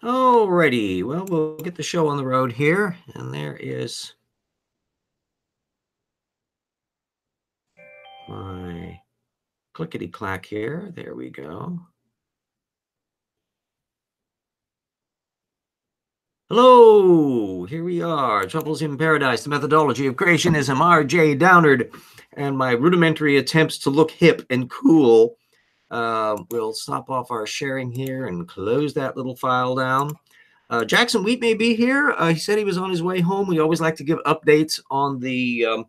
Alrighty, well, we'll get the show on the road here, and there is my clickety-clack here. There we go. Hello, here we are. Troubles in Paradise, the methodology of creationism, R.J. Downard, and my rudimentary attempts to look hip and cool. We'll stop off our sharing here and close that little file down. Jackson Wheat may be here. He said he was on his way home. We always like to give updates on the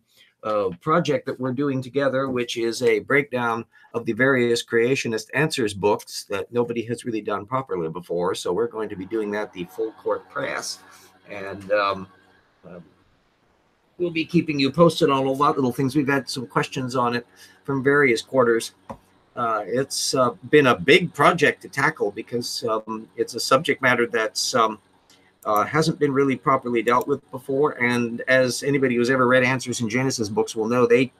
project that we're doing together, which is a breakdown of the various creationist answers books that nobody has really done properly before. So we're going to be doing that the full court press. And we'll be keeping you posted on a lot of little things. We've had some questions on it from various quarters. It's been a big project to tackle because it's a subject matter that's hasn't been really properly dealt with before. And as anybody who's ever read Answers in Genesis books will know, they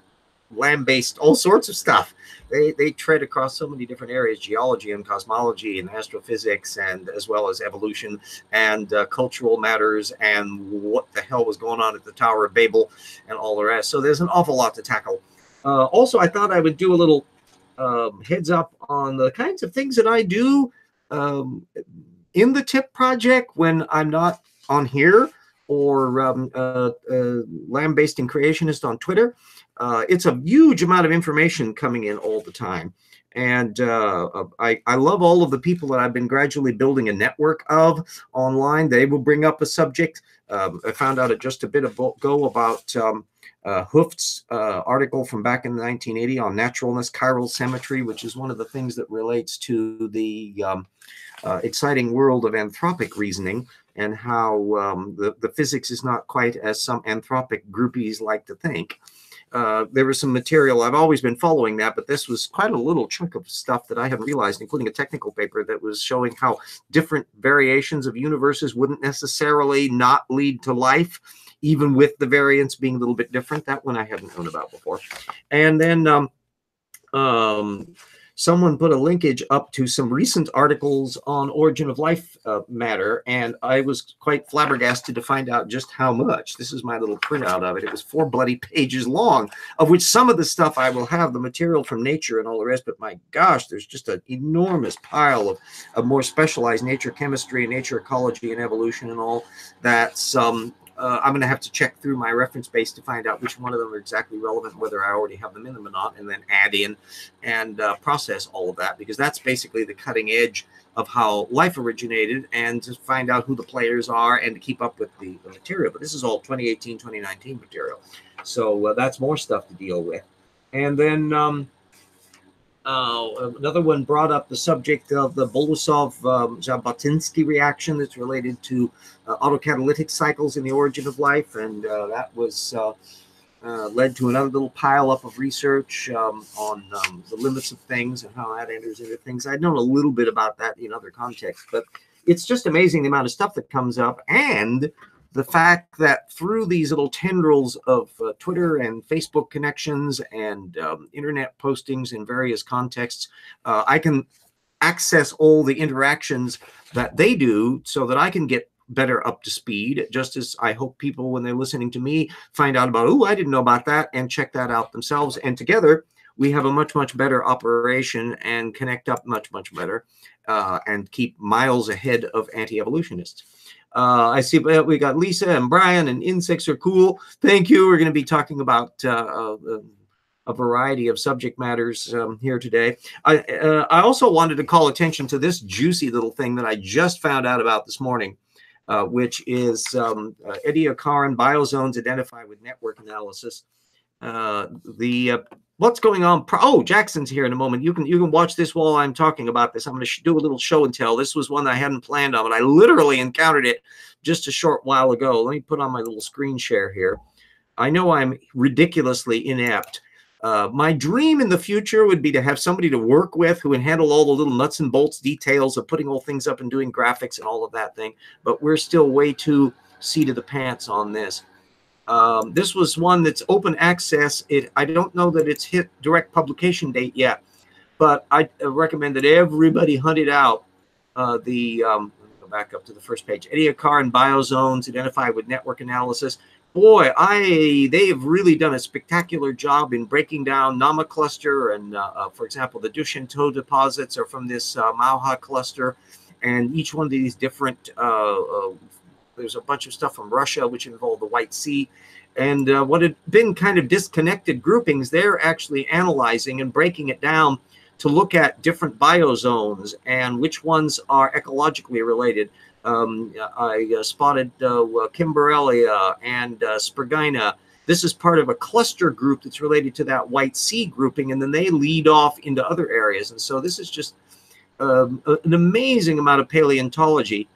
lambaste all sorts of stuff. They tread across so many different areas: geology and cosmology and astrophysics, and as well as evolution and cultural matters and what the hell was going on at the Tower of Babel and all the rest. So there's an awful lot to tackle. Also, I thought I would do a little heads up on the kinds of things that I do in the TIP project when I'm not on here or lambasting creationist on Twitter. It's a huge amount of information coming in all the time. And I love all of the people that I've been gradually building a network of online. They will bring up a subject. I found out just a bit ago about Hooft's article from back in 1980 on naturalness, chiral symmetry, which is one of the things that relates to the exciting world of anthropic reasoning, and how the physics is not quite as some anthropic groupies like to think. There was some material, I've always been following that, but this was quite a little chunk of stuff that I hadn't realized, including a technical paper that was showing how different variations of universes wouldn't necessarily not lead to life, even with the variance being a little bit different. That one I hadn't known about before. And then someone put a linkage up to some recent articles on origin of life matter, and I was quite flabbergasted to find out just how much. This is my little printout of it. It was 4 bloody pages long, of which some of the stuff I will have the material from Nature and all the rest, but my gosh, there's just an enormous pile of more specialized nature chemistry and nature ecology and evolution and all that's I'm going to have to check through my reference base to find out which one of them are exactly relevant, whether I already have them in them or not, and then add in and process all of that, because that's basically the cutting edge of how life originated, and to find out who the players are and to keep up with the material. But this is all 2018, 2019 material. So that's more stuff to deal with. And then another one brought up the subject of the Bolusov-Zhabotinsky reaction that's related to autocatalytic cycles in the origin of life, and that was led to another little pile up of research on the limits of things and how that enters into things. I'd known a little bit about that in other contexts, but it's just amazing the amount of stuff that comes up, and the fact that through these little tendrils of Twitter and Facebook connections and internet postings in various contexts, I can access all the interactions that they do so that I can get better up to speed, just as I hope people, when they're listening to me, find out about, oh, I didn't know about that, and check that out themselves. And together, we have a much, much better operation and connect up much, much better and keep miles ahead of anti-evolutionists. I see we got Lisa and Brian, and insects are cool. Thank you. We're going to be talking about a variety of subject matters here today. I also wanted to call attention to this juicy little thing that I just found out about this morning, which is Ediacaran biozones identified with network analysis. What's going on? Oh, Jackson's here in a moment. You can watch this while I'm talking about this. I'm going to do a little show and tell. This was one that I hadn't planned on, but I literally encountered it just a short while ago. Let me put on my little screen share here. I know I'm ridiculously inept. My dream in the future would be to have somebody to work with who can handle all the little nuts and bolts details of putting all things up and doing graphics and all of that thing. But we're still way too seat of the pants on this. This was one that's open access. I don't know that it's hit direct publication date yet, but I recommend that everybody hunt it out. The back up to the first page. Ediacara and biozones identified with network analysis. Boy, they've really done a spectacular job in breaking down Nama cluster. And for example, the Dushantou deposits are from this Mauha cluster. And each one of these different, there's a bunch of stuff from Russia, which involve the White Sea. And what had been kind of disconnected groupings, they're actually analyzing and breaking it down to look at different biozones and which ones are ecologically related. I spotted Kimberellia and Spergina. This is part of a cluster group that's related to that White Sea grouping, and then they lead off into other areas. And so this is just an amazing amount of paleontology.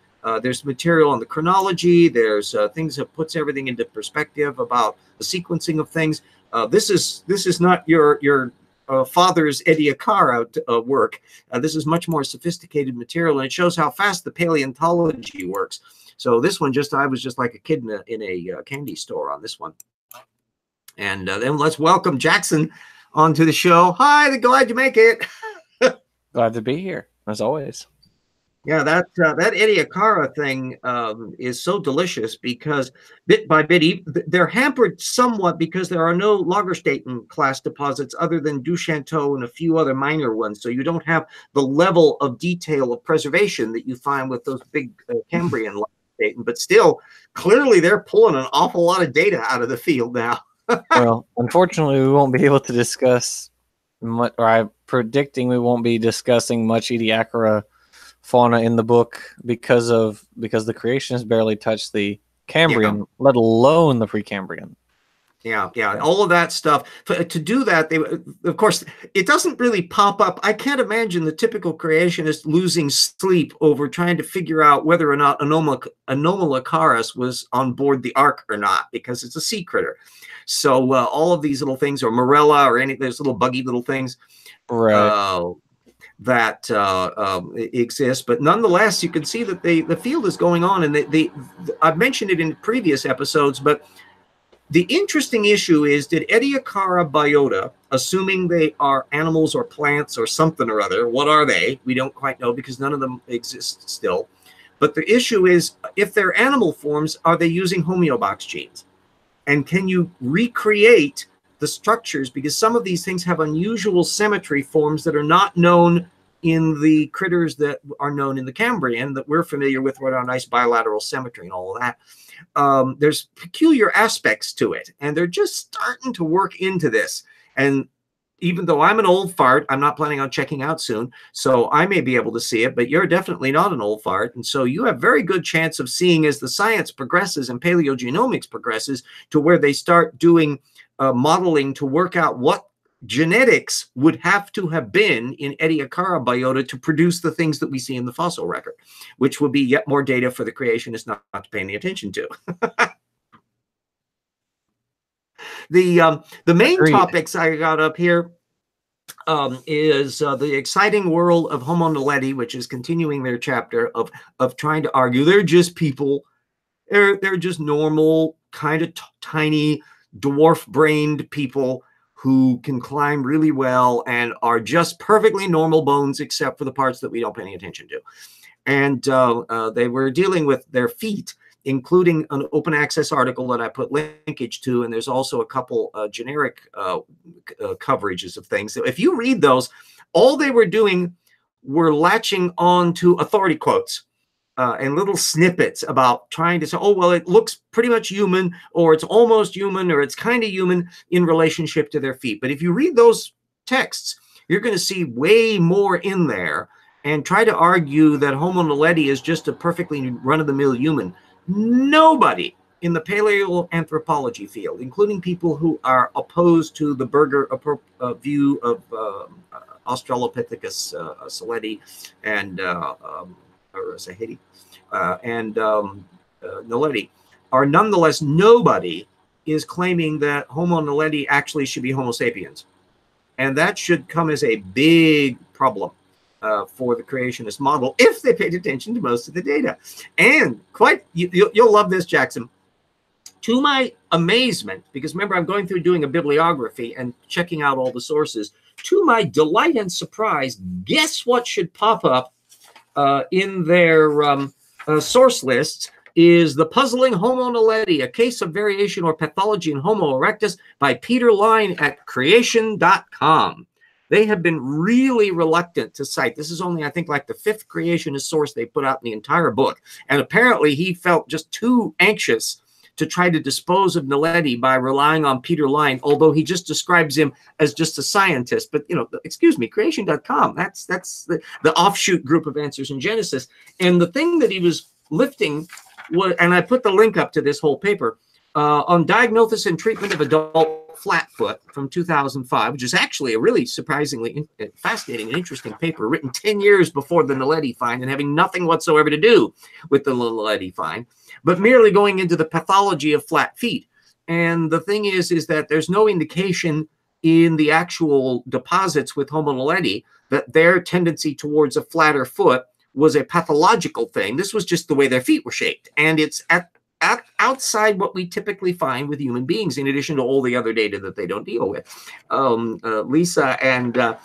There's material on the chronology. There's things that puts everything into perspective about the sequencing of things. This is not your father's Ediacara work. This is much more sophisticated material, and it shows how fast the paleontology works. So this one, I was just like a kid in a candy store on this one. And then let's welcome Jackson onto the show. Hi, glad you make it. Glad to be here, as always. Yeah, that Ediacara thing is so delicious because bit by bit, they're hampered somewhat because there are no Lagerstätten class deposits other than Dushantou and a few other minor ones. So you don't have the level of detail of preservation that you find with those big Cambrian Lagerstätten. But still, clearly they're pulling an awful lot of data out of the field now. Well, unfortunately, we won't be able to discuss much, or I'm predicting we won't be discussing much Ediacara fauna in the book because the creationists barely touched the Cambrian, let alone the Precambrian. Yeah, all of that stuff. To do that, of course, it doesn't really pop up. I can't imagine the typical creationist losing sleep over trying to figure out whether or not Anomalocaris was on board the Ark or not, because it's a sea critter. So all of these little things, or Morella, or any of those little buggy little things, right? That exists, but nonetheless, you can see that the field is going on, and I've mentioned it in previous episodes, but the interesting issue is, did Ediacara biota, assuming they are animals or plants or something or other, what are they? We don't quite know because none of them exist still. But the issue is, if they're animal forms, are they using homeobox genes? And can you recreate the structures, because some of these things have unusual symmetry forms that are not known in the critters that are known in the Cambrian that we're familiar with our nice bilateral symmetry and all of that. There's peculiar aspects to it, and they're just starting to work into this. And even though I'm an old fart, I'm not planning on checking out soon, so I may be able to see it, but you're definitely not an old fart. And so you have very good chance of seeing, as the science progresses and paleogenomics progresses, to where they start doing modeling to work out what genetics would have to have been in Ediacara biota to produce the things that we see in the fossil record, which will be yet more data for the creationists not to pay any attention to. The main topics I got up here is the exciting world of Homo naledi, which is continuing their chapter of trying to argue they're just people, they're just normal, kind of tiny, dwarf-brained people who can climb really well and are just perfectly normal bones, except for the parts that we don't pay any attention to. And they were dealing with their feet, including an open access article that I put linkage to, and there's also a couple generic coverages of things. So if you read those, all they were doing were latching on to authority quotes and little snippets about trying to say, oh, well, it looks pretty much human, or it's almost human, or it's kind of human in relationship to their feet. But if you read those texts, you're going to see way more in there, and try to argue that Homo naledi is just a perfectly run-of-the-mill human. Nobody in the paleoanthropology field, including people who are opposed to the Berger view of Australopithecus saledi and or Sahedi and naledi, are nonetheless, nobody is claiming that Homo naledi actually should be Homo sapiens. And that should come as a big problem for the creationist model if they paid attention to most of the data. And you'll love this, Jackson. To my amazement, because remember, I'm going through doing a bibliography and checking out all the sources. To my delight and surprise, guess what should pop up in their source lists is The Puzzling Homo naledi, A Case of Variation or Pathology in Homo erectus by Peter Line at creation.com. They have been really reluctant to cite. This is only, I think, like the 5th creationist source they put out in the entire book. And apparently he felt just too anxious to try to dispose of naledi by relying on Peter Line, although he just describes him as just a scientist. But, you know, excuse me, creation.com, that's the offshoot group of Answers in Genesis. And the thing that he was lifting was, and I put the link up to this whole paper, on diagnosis and treatment of adult flatfoot from 2005, which is actually a really surprisingly fascinating and interesting paper written 10 years before the naledi find and having nothing whatsoever to do with the naledi find, but merely going into the pathology of flat feet. And the thing is that there's no indication in the actual deposits with Homo naledi that their tendency towards a flatter foot was a pathological thing. This was just the way their feet were shaped. And it's outside what we typically find with human beings, in addition to all the other data that they don't deal with. Lisa and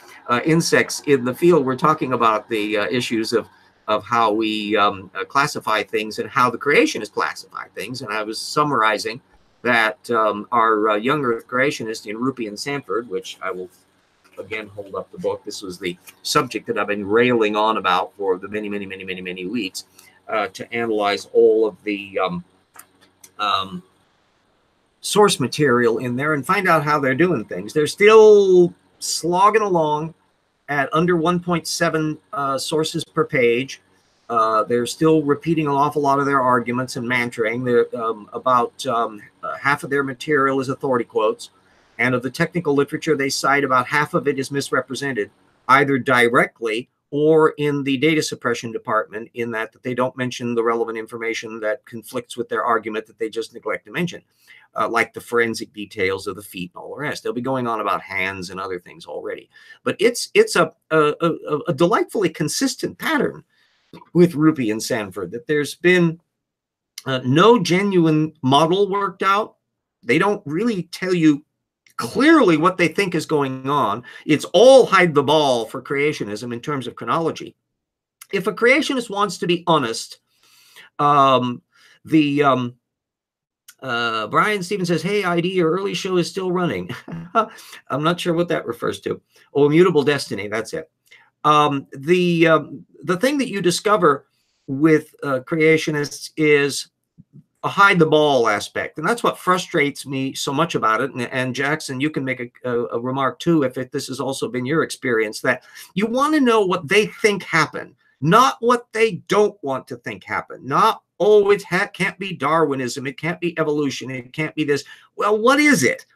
insects in the field were talking about the issues of how we classify things and how the creationists classify things. And I was summarizing that our young Earth creationist in Rupe Sanford, which I will again hold up the book. This was the subject that I've been railing on about for the many weeks, to analyze all of the source material in there and find out how they're doing things. They're still slogging along at under 1.7 sources per page. They're still repeating an awful lot of their arguments and mantraing. They're, about half of their material is authority quotes. And of the technical literature they cite, about half of it is misrepresented, either directly or in the data suppression department, in that they don't mention the relevant information that conflicts with their argument that they just neglect to mention, like the forensic details of the feet and all the rest. They'll be going on about hands and other things already. But it's a delightfully consistent pattern with Rupe and Sanford, that there's been no genuine model worked out. They don't really tell you clearly what they think is going on. It's all hide the ball for creationism in terms of chronology. If a creationist wants to be honest, Brian Stevens says, hey, ID, your early show is still running. I'm not sure what that refers to. Oh, Immutable Destiny, that's it. The thing that you discover with creationists is a hide the ball aspect. And that's what frustrates me so much about it. And Jackson, you can make a remark too, if this has also been your experience, that you want to know what they think happened, not what they don't want to think happened. Not, oh, it can't be Darwinism, it can't be evolution, it can't be this. Well, what is it?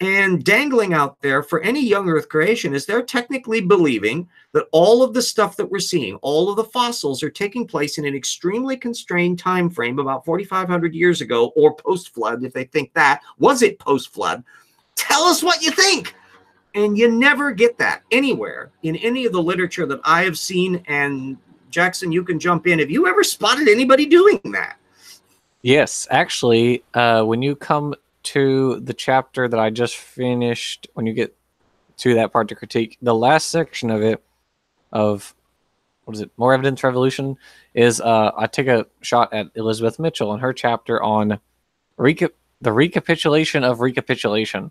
And dangling out there for any young Earth creationist, they're technically believing that all of the stuff that we're seeing, all of the fossils, are taking place in an extremely constrained time frame about 4,500 years ago, or post-flood, if they think that. Was it post-flood? Tell us what you think. And you never get that anywhere in any of the literature that I have seen. And Jackson, you can jump in. Have you ever spotted anybody doing that? Yes, actually, when you come to the chapter that I just finished, when you get to that part to critique, the last section of it, of what is it, More Evidence Revolution, is I take a shot at Elizabeth Mitchell and her chapter on the recapitulation of recapitulation.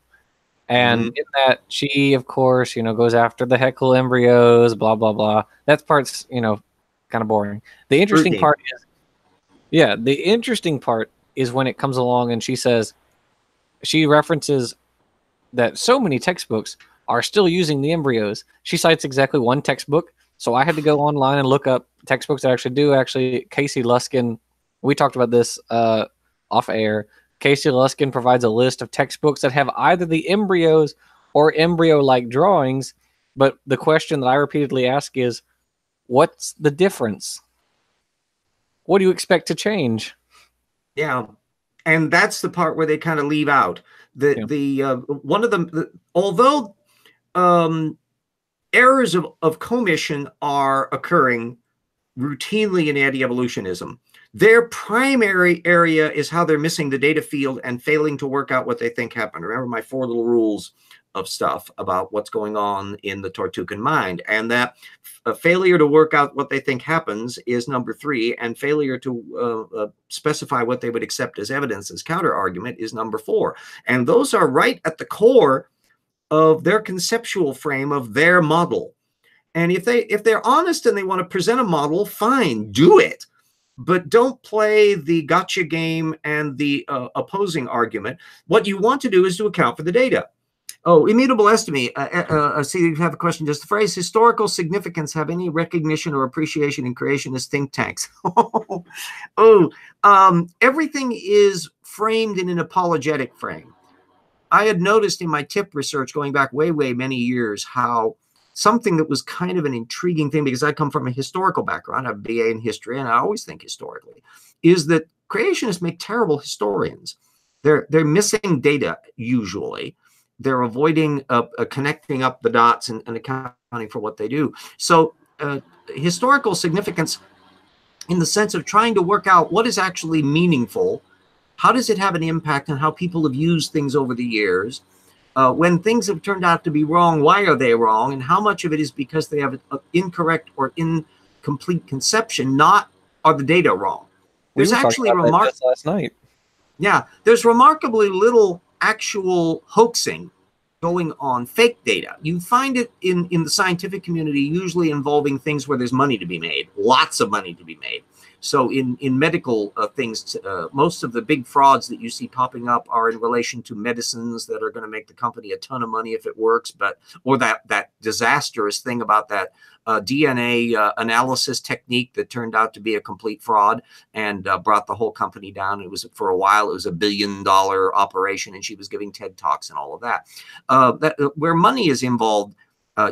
And in that, she, of course, goes after the Heckle embryos, blah, blah, blah. That part's, kind of boring. The interesting part is, the interesting part is when it comes along and she says, she references that so many textbooks are still using the embryos. She cites exactly one textbook. So I had to go online and look up textbooks that actually do. Actually, Casey Luskin, we talked about this off air. Casey Luskin provides a list of textbooks that have either the embryos or embryo-like drawings. But the question that I repeatedly ask is, what's the difference? What do you expect to change? Yeah. And that's the part where they kind of leave out one of them. Although errors of commission are occurring routinely in anti-evolutionism, their primary area is how they're missing the data field and failing to work out what they think happened. Remember my 4 little rules of stuff about what's going on in the Tortugan mind, and that a failure to work out what they think happens is number 3, and failure to specify what they would accept as evidence as counter argument is number 4. And those are right at the core of their conceptual frame of their model. And if they're honest and they want to present a model, fine, do it. But don't play the gotcha game and the opposing argument. What you want to do is to account for the data. Oh, immutable estimate. I see you have a question. Does the phrase historical significance have any recognition or appreciation in creationist think tanks? Everything is framed in an apologetic frame. I had noticed in my TIP research going back way, way many years how something that was kind of an intriguing thing, because I come from a historical background, I have a BA in history, and I always think historically, is that creationists make terrible historians. They're missing data usually. They're avoiding connecting up the dots and accounting for what they do. So historical significance in the sense of trying to work out what is actually meaningful, how does it have an impact on how people have used things over the years? When things have turned out to be wrong, why are they wrong? And how much of it is because they have an incorrect or incomplete conception, not are the data wrong? There's actually last night. Yeah, there's remarkably little actual hoaxing going on, fake data. You find it in the scientific community, usually involving things where there's money to be made, lots of money to be made. So in medical things, most of the big frauds that you see popping up are in relation to medicines that are going to make the company a ton of money if it works, or that disastrous thing about that DNA analysis technique that turned out to be a complete fraud and brought the whole company down. It was, for a while, it was $1 billion operation, and she was giving TED Talks and all of that. Where money is involved,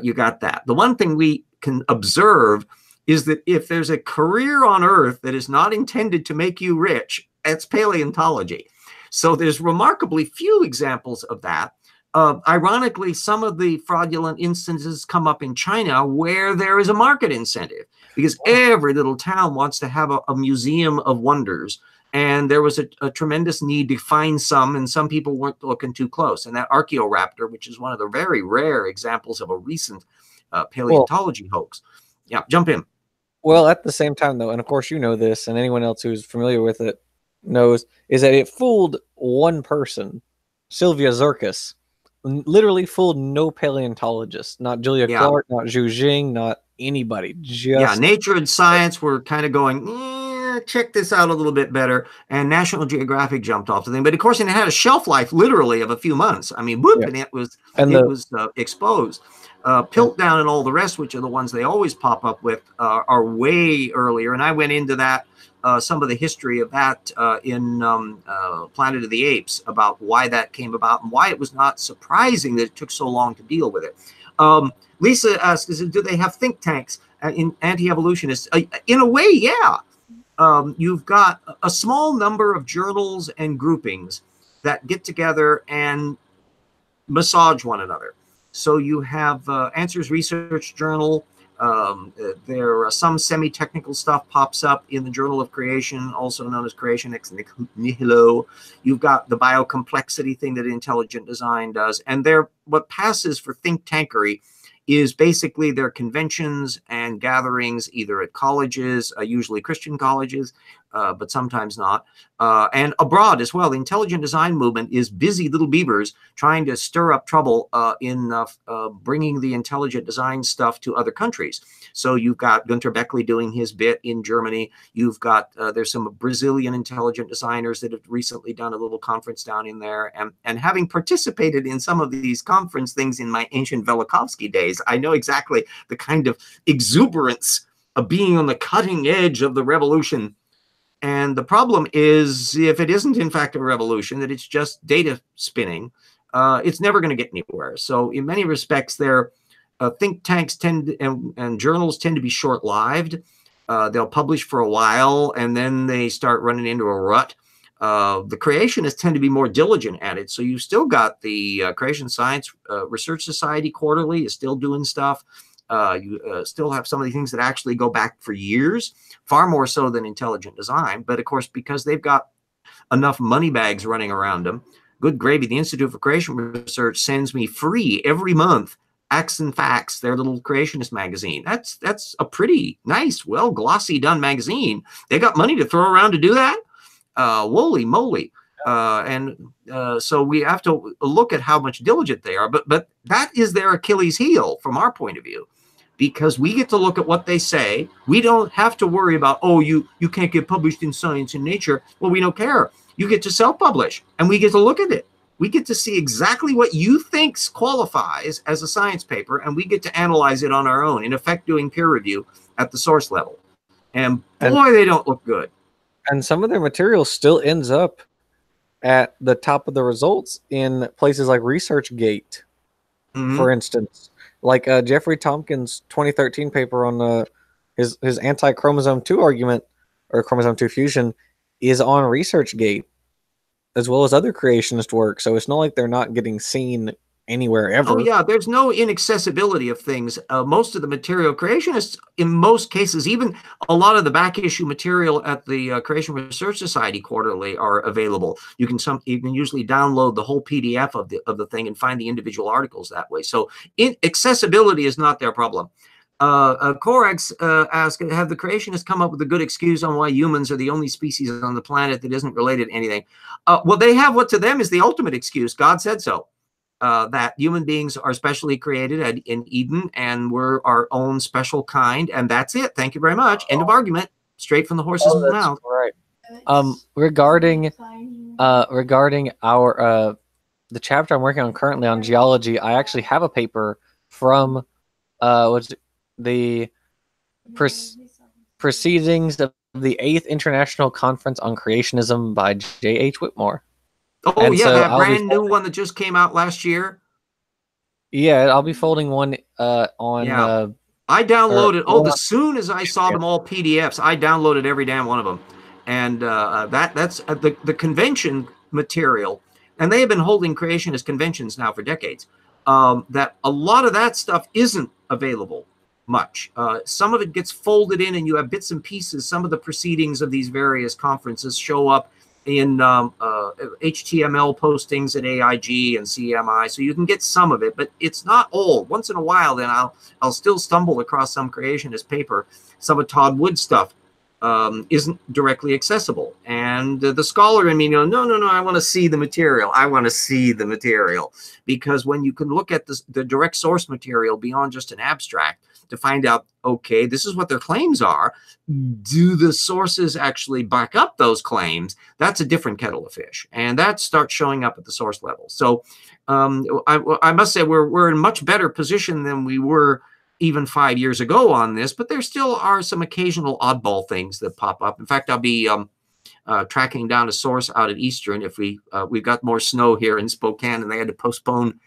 you got that. The one thing we can observe is that if there's a career on Earth that is not intended to make you rich, it's paleontology. So there's remarkably few examples of that. Ironically, some of the fraudulent instances come up in China where there is a market incentive, because every little town wants to have a museum of wonders. And there was a tremendous need to find some, and some people weren't looking too close. And that Archaeoraptor, which is one of the very rare examples of a recent paleontology hoax. Yeah, jump in. Well, at the same time, though, and of course you know this, and anyone else who's familiar with it knows, is that it fooled one person, Sylvia Zerkis. Literally fooled no paleontologist, not Julia Clark, not Zhu Jing, not anybody. Just Nature and Science were kind of going, check this out a little bit better, and National Geographic jumped off the thing. But of course, it had a shelf life literally of a few months. I mean, whoop, and it was exposed. Piltdown and all the rest, which are the ones they always pop up with, are way earlier. And I went into that, some of the history of that in Planet of the Apes, about why that came about and why it was not surprising that it took so long to deal with it. Lisa asks, do they have think tanks in anti-evolutionists? In a way, yeah. You've got a small number of journals and groupings that get together and massage one another. So you have Answers Research Journal. There are some semi-technical stuff pops up in the Journal of Creation, also known as Creation Ex Nihilo. You've got the biocomplexity thing that Intelligent Design does. And what passes for think tankery is basically their conventions and gatherings, either at colleges, usually Christian colleges, but sometimes not, and abroad as well. The Intelligent Design movement is busy little beavers trying to stir up trouble in bringing the intelligent design stuff to other countries. So you've got Gunter Beckley doing his bit in Germany. You've got, there's some Brazilian intelligent designers that have recently done a little conference down in there. And having participated in some of these conference things in my ancient Velikovsky days, I know exactly the kind of exuberance of being on the cutting edge of the revolution. And the problem is, if it isn't in fact a revolution, that it's just data spinning, it's never going to get anywhere. So in many respects, their think tanks and journals tend to be short-lived. They'll publish for a while, and then they start running into a rut. The creationists tend to be more diligent at it. So you've still got the Creation Science Research Society Quarterly is still doing stuff. You still have some of the things that actually go back for years, far more so than Intelligent Design. But of course, because they've got enough money bags running around them, good gravy. The Institute for Creation Research sends me free every month Acts and Facts, their little creationist magazine. That's a pretty nice, well glossy done magazine. They got money to throw around to do that. Holy moly. So we have to look at how much diligent they are, but that is their Achilles heel from our point of view, because we get to look at what they say. We don't have to worry about, oh, you can't get published in Science and Nature. Well, we don't care. You get to self-publish, and we get to look at it. We get to see exactly what you think qualifies as a science paper, and we get to analyze it on our own, in effect doing peer review at the source level. And boy, they don't look good. And some of their material still ends up at the top of the results in places like ResearchGate, for instance. Like Jeffrey Tompkins' 2013 paper on his anti-chromosome 2 argument, or chromosome 2 fusion, is on ResearchGate, as well as other creationist work. So it's not like they're not getting seen anywhere ever. Oh, yeah, there's no inaccessibility of things. Most of the material creationists, in most cases, even a lot of the back issue material at the Creation Research Society quarterly are available. You can usually download the whole PDF of the thing and find the individual articles that way. So accessibility is not their problem. Corax asked, have the creationists come up with a good excuse on why humans are the only species on the planet that isn't related to anything? Well, they have what to them is the ultimate excuse. God said so. That human beings are specially created in Eden, and we're our own special kind, and that's it. Thank you very much. End of argument. Straight from the horse's mouth. Right. Regarding our the chapter I'm working on currently on geology, I actually have a paper from the proceedings of the 8th International Conference on Creationism by J.H. Whitmore. Oh, and yeah, so that brand new one that just came out last year. Yeah, I'll be folding one on... Yeah. I downloaded... as soon as I saw them all PDFs, I downloaded every damn one of them. And that's the convention material. And they have been holding creationist conventions now for decades. That a lot of that stuff isn't available much. Some of it gets folded in, and you have bits and pieces. Some of the proceedings of these various conferences show up in HTML postings at AIG and CMI, so you can get some of it, but it's not all. Once in a while, then I'll still stumble across some creationist paper. Some of Todd Wood's stuff isn't directly accessible, and the scholar in me goes, no, I want to see the material. I want to see the material, because when you can look at the direct source material beyond just an abstract to find out, okay, this is what their claims are. Do the sources actually back up those claims? That's a different kettle of fish, and that starts showing up at the source level. So I must say we're in much better position than we were even 5 years ago on this, but there still are some occasional oddball things that pop up. In fact, I'll be tracking down a source out at Eastern. If we've got more snow here in Spokane, and they had to postpone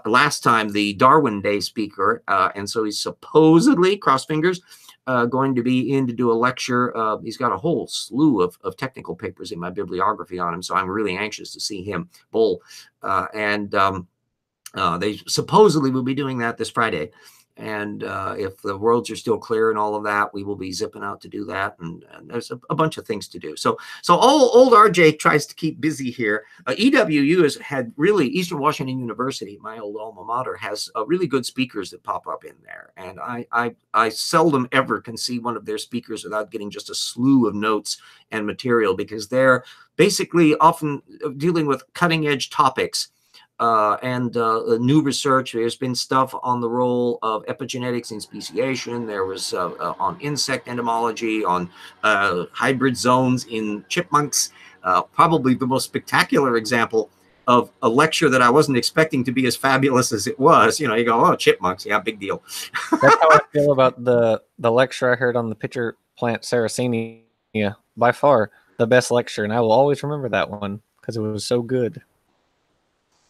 last time the Darwin Day speaker, and so he's supposedly, cross fingers, going to be in to do a lecture. He's got a whole slew of technical papers in my bibliography on him, so I'm really anxious to see him bowl. They supposedly will be doing that this Friday. And if the roads are still clear and all of that, we will be zipping out to do that. And there's a bunch of things to do. So old RJ tries to keep busy here. EWU has had really, Eastern Washington University, my old alma mater, has really good speakers that pop up in there. And I seldom ever can see one of their speakers without getting just a slew of notes and material, because they're basically often dealing with cutting edge topics. New research. There's been stuff on the role of epigenetics in speciation. There was on insect entomology, on hybrid zones in chipmunks. Probably the most spectacular example of a lecture that I wasn't expecting to be as fabulous as it was. You know, you go, oh, chipmunks, yeah, big deal. That's how I feel about the lecture I heard on the pitcher plant Sarracenia. By far the best lecture, and I will always remember that one because it was so good.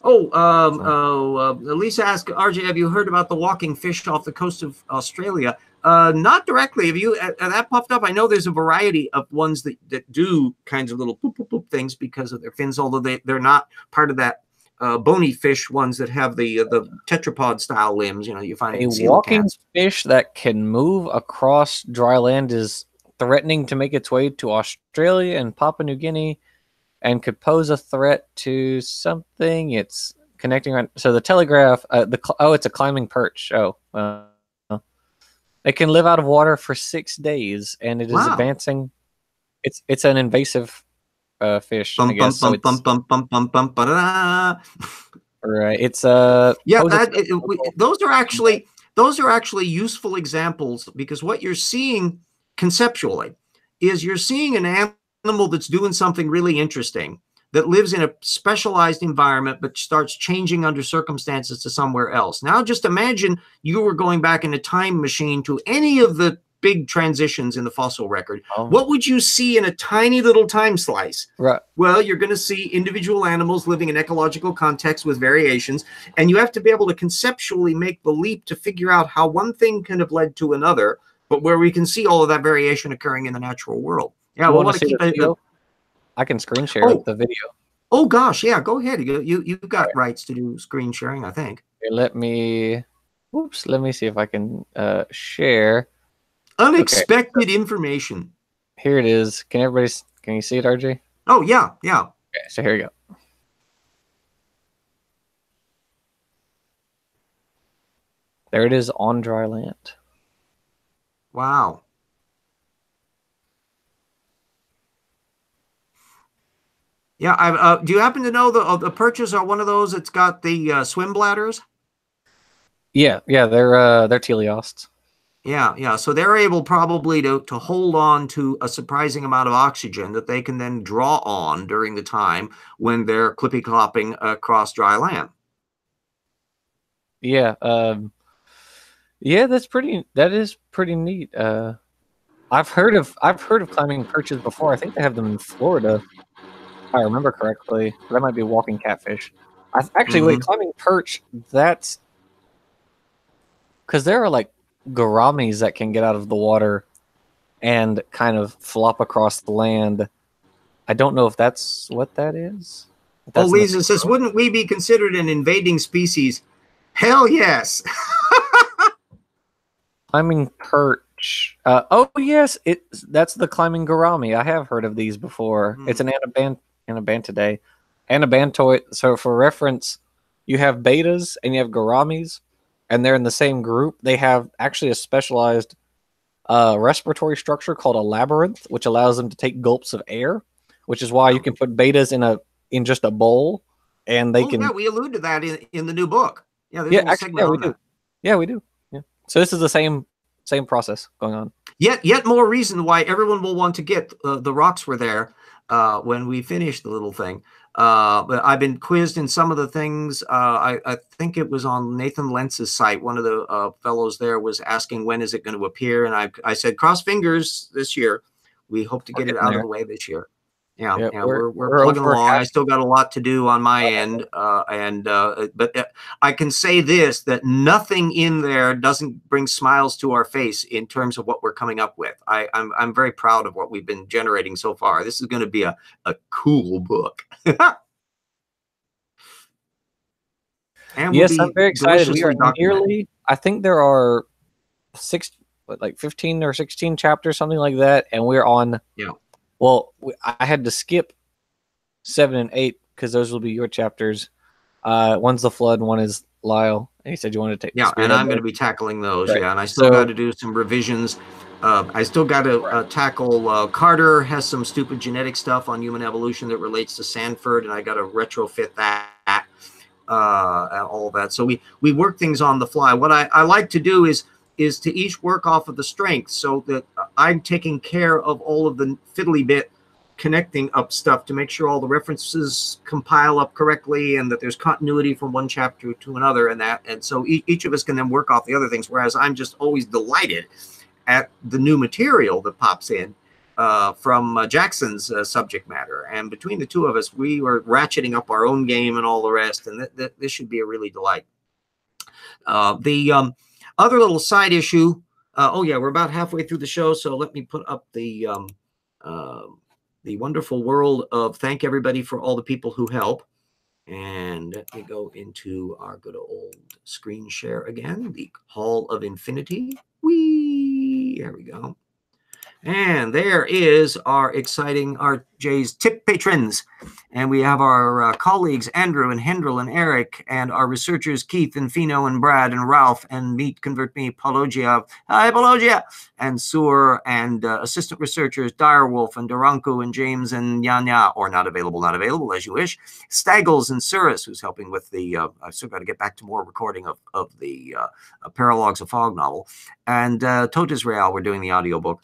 Lisa asked, RJ, have you heard about the walking fish off the coast of Australia? Not directly. Have you? That popped up. I know there's a variety of ones that do kinds of little poop, poop, poop things because of their fins, although they're not part of that bony fish ones that have the tetrapod style limbs. You know, you find a walking fish that can move across dry land is threatening to make its way to Australia and Papua New Guinea and could pose a threat to something. It's connecting on. So the telegraph. It's a climbing perch. It can live out of water for 6 days, and it is Wow. advancing. It's an invasive fish, I Bum, bum, guess. So bum, bum, bum, bum, bum, bum, ba-da-da. right. It's Yeah, pose a that threat those are actually useful examples, because what you're seeing conceptually is you're seeing an animal that's doing something really interesting, that lives in a specialized environment but starts changing under circumstances to somewhere else. Now just imagine you were going back in a time machine to any of the big transitions in the fossil record. What would you see in a tiny little time slice? Right. Well, you're going to see individual animals living in ecological contexts with variations, and you have to be able to conceptually make the leap to figure out how one thing can have led to another, but where we can see all of that variation occurring in the natural world. Yeah, You we want to want to see keep the video? I can screen share the video. Oh gosh, yeah, go ahead. You've got rights to do screen sharing, I think. Here, let me see if I can share. Unexpected information. Here it is. Can you see it, RJ? Oh yeah. Okay, so here we go. There it is on dry land. Wow. Yeah, do you happen to know the perches are one of those that's got the swim bladders? Yeah, they're teleosts. Yeah. So they're able probably to hold on to a surprising amount of oxygen that they can then draw on during the time when they're clippy-clopping across dry land. Yeah, that is pretty neat. I've heard of climbing perches before. I think they have them in Florida, if I remember correctly. That might be walking catfish. Wait, climbing perch, that's because there are like gouramis that can get out of the water and kind of flop across the land. I don't know if that's what that is. Lisa says, wouldn't we be considered an invading species? Hell yes. Climbing perch. Yes, that's the climbing gourami. I have heard of these before. It's an anabantidae. Anabantoid. So for reference, you have betas and you have gouramis, and they're in the same group. They have actually a specialized respiratory structure called a labyrinth, which allows them to take gulps of air, which is why you can put betas in just a bowl, and they can. Yeah, we allude to that in the new book. Yeah, there's yeah, a whole actually, segment yeah, we on do. that. Yeah, we do. Yeah. So this is the same process going on. Yet more reason why everyone will want to get the rocks were there when we finish the little thing. But I've been quizzed in some of the things. I think it was on Nathan Lentz's site. One of the fellows there was asking when is it going to appear, and I said cross fingers this year. We hope to get it out of the way this year. Yeah, we're plugging along. I still got a lot to do on my end, but I can say this, that nothing in there doesn't bring smiles to our face in terms of what we're coming up with. I'm very proud of what we've been generating so far. This is going to be a cool book. And yes, I'm very excited. We are nearly, I think there are 15 or 16 chapters, something like that, and we're on. Yeah. Well, I had to skip 7 and 8 because those will be your chapters. One's the flood, one is Lyle, and he said you wanted to take. Yeah, and I'm going to be tackling those. Right. Yeah, and I still got to do some revisions. I still got to tackle Carter has some stupid genetic stuff on human evolution that relates to Sanford, and I got to retrofit that. All of that. So we work things on the fly. What I like to do is to each work off of the strengths, so that I'm taking care of all of the fiddly bit connecting up stuff to make sure all the references compile up correctly and that there's continuity from one chapter to another and so each of us can then work off the other things, whereas I'm just always delighted at the new material that pops in from Jackson's subject matter. And between the two of us, we were ratcheting up our own game and all the rest, and this should be a really delight. The other little side issue, we're about halfway through the show, so let me put up the wonderful world of thank everybody for all the people who help. And let me go into our good old screen share again, the Hall of Infinity. There we go. And there is our exciting RJ's tip patrons. And we have our colleagues, Andrew and Hendril and Eric, and our researchers, Keith and Fino and Brad and Ralph, and Meet Convert Me, Palogia. Hi, Palogia! And Sur, and assistant researchers, Direwolf and Duranko and James and Yanya, or not available, as you wish. Staggles and Surus, who's helping with the, I've still got to get back to more recording of the Paralogs of Fog novel. And Tot Israel, we're doing the audiobook.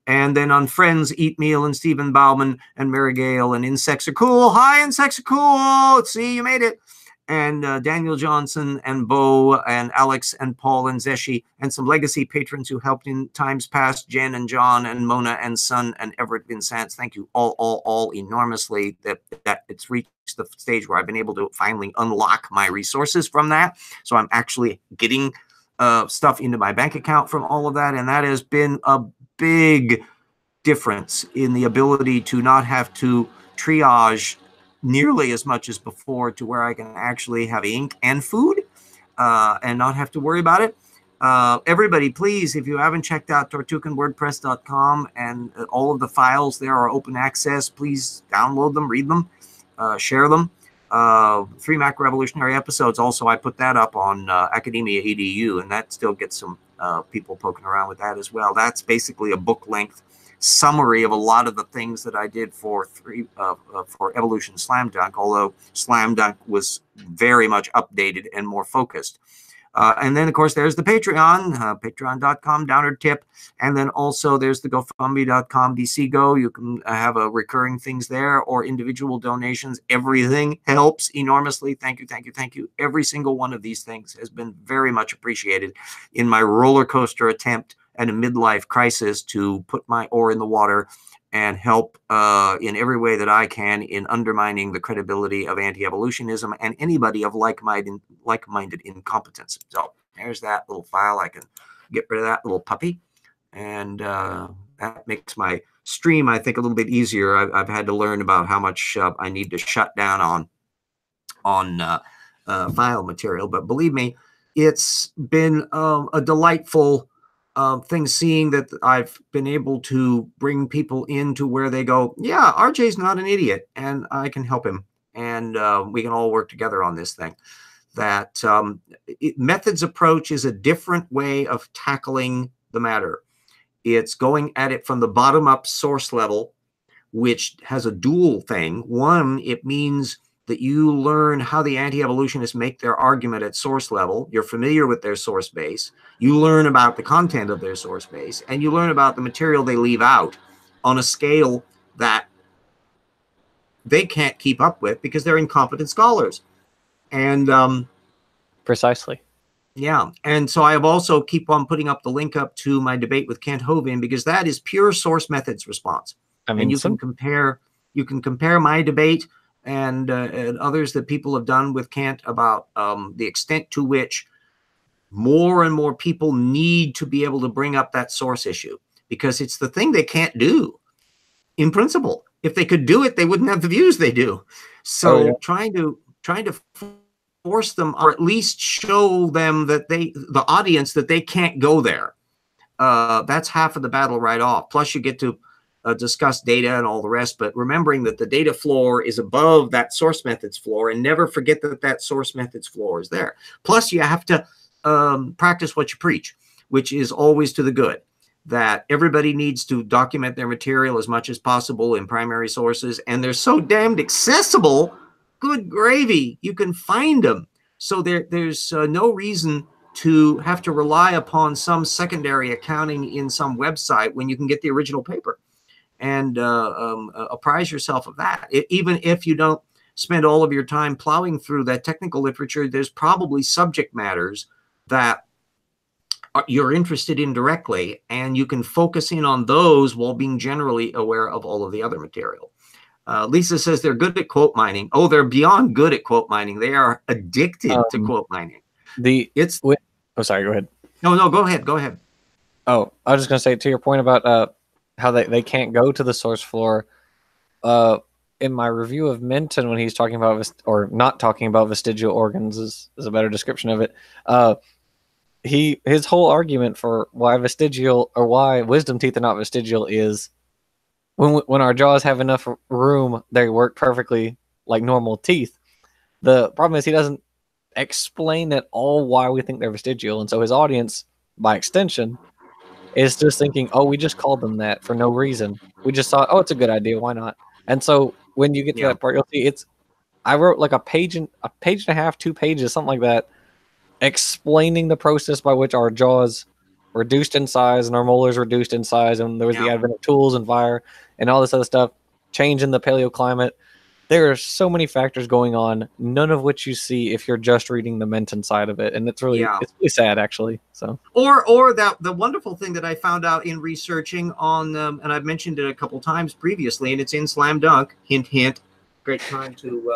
And then on Friends, Eat Meal and Stephen Bauman and Mary Gale and Insects Are Cool. Hi, Insects Are Cool. See, you made it. And Daniel Johnson and Bo and Alex and Paul and Zeshi and some legacy patrons who helped in times past, Jen and John and Mona and Son and Everett Vincent. Thank you all enormously that it's reached the stage where I've been able to finally unlock my resources from that. So I'm actually getting stuff into my bank account from all of that. And that has been a big difference in the ability to not have to triage nearly as much as before, to where I can actually have ink and food and not have to worry about it. Everybody, please, if you haven't checked out tortucanwordpress.com, and all of the files there are open access, please download them, read them, share them. 3 Mac Revolutionary episodes, also, I put that up on Academia EDU, and that still gets some people poking around with that as well. That's basically a book-length summary of a lot of the things that I did for Evolution Slam Dunk, although Slam Dunk was very much updated and more focused. And then, of course, there's the Patreon, patreon.com, downward tip. And then also there's the GoFundMe.com, DC Go. You can have recurring things there or individual donations. Everything helps enormously. Thank you, thank you, thank you. Every single one of these things has been very much appreciated in my roller coaster attempt at a midlife crisis to put my oar in the water and help in every way that I can in undermining the credibility of anti-evolutionism and anybody of like-minded incompetence. So there's that little file. I can get rid of that little puppy. And that makes my stream, I think, a little bit easier. I've had to learn about how much I need to shut down on file material. But believe me, it's been a delightful thing, seeing that I've been able to bring people into where they go, yeah, RJ's not an idiot, and I can help him, and we can all work together on this thing. That methods approach is a different way of tackling the matter. It's going at it from the bottom up source level, which has a dual thing. One, it means that you learn how the anti-evolutionists make their argument at source level. You're familiar with their source base. You learn about the content of their source base, and you learn about the material they leave out on a scale that they can't keep up with because they're incompetent scholars. And precisely. Yeah. And so I have also keep on putting up the link up to my debate with Kent Hovind, because that is pure source methods response. I mean, and you can compare my debate and others that people have done with Kant about the extent to which more and more people need to be able to bring up that source issue, because it's the thing they can't do in principle. If they could do it, they wouldn't have the views they do. So trying to force them, or at least show them that the audience, that they can't go there. That's half of the battle right off. Plus you get to discuss data and all the rest, but remembering that the data floor is above that source methods floor, and never forget that that source methods floor is there. Plus you have to practice what you preach, which is always to the good, that everybody needs to document their material as much as possible in primary sources, and they're so damned accessible. Good gravy, you can find them. So there's no reason to have to rely upon some secondary accounting in some website when you can get the original paper, and apprise yourself of that. Even if you don't spend all of your time plowing through that technical literature, there's probably subject matters that you're interested in directly, and you can focus in on those while being generally aware of all of the other material. Lisa says they're good at quote mining. Oh, they're beyond good at quote mining. They are addicted to quote mining. Sorry, go ahead. No, go ahead. Go ahead. Oh, I was just going to say, to your point about how they can't go to the source floor. In my review of Minton, when he's talking about, or not talking about vestigial organs is a better description of it. his whole argument for why wisdom teeth are not vestigial is when our jaws have enough room, they work perfectly like normal teeth. The problem is he doesn't explain at all why we think they're vestigial, and so his audience, by extension, is just thinking, oh, we just called them that for no reason. We just thought, oh, it's a good idea, why not? And so when you get to that part, you'll see I wrote like a page and a half, 2 pages, something like that, explaining the process by which our jaws reduced in size and our molars reduced in size, and there was the advent of tools and fire and all this other stuff, change in the paleoclimate. There are so many factors going on, none of which you see if you're just reading the Menton side of it, and it's really sad, actually. So, or that the wonderful thing that I found out in researching on, and I've mentioned it a couple times previously, and it's in Slam Dunk. Hint, hint. Great time to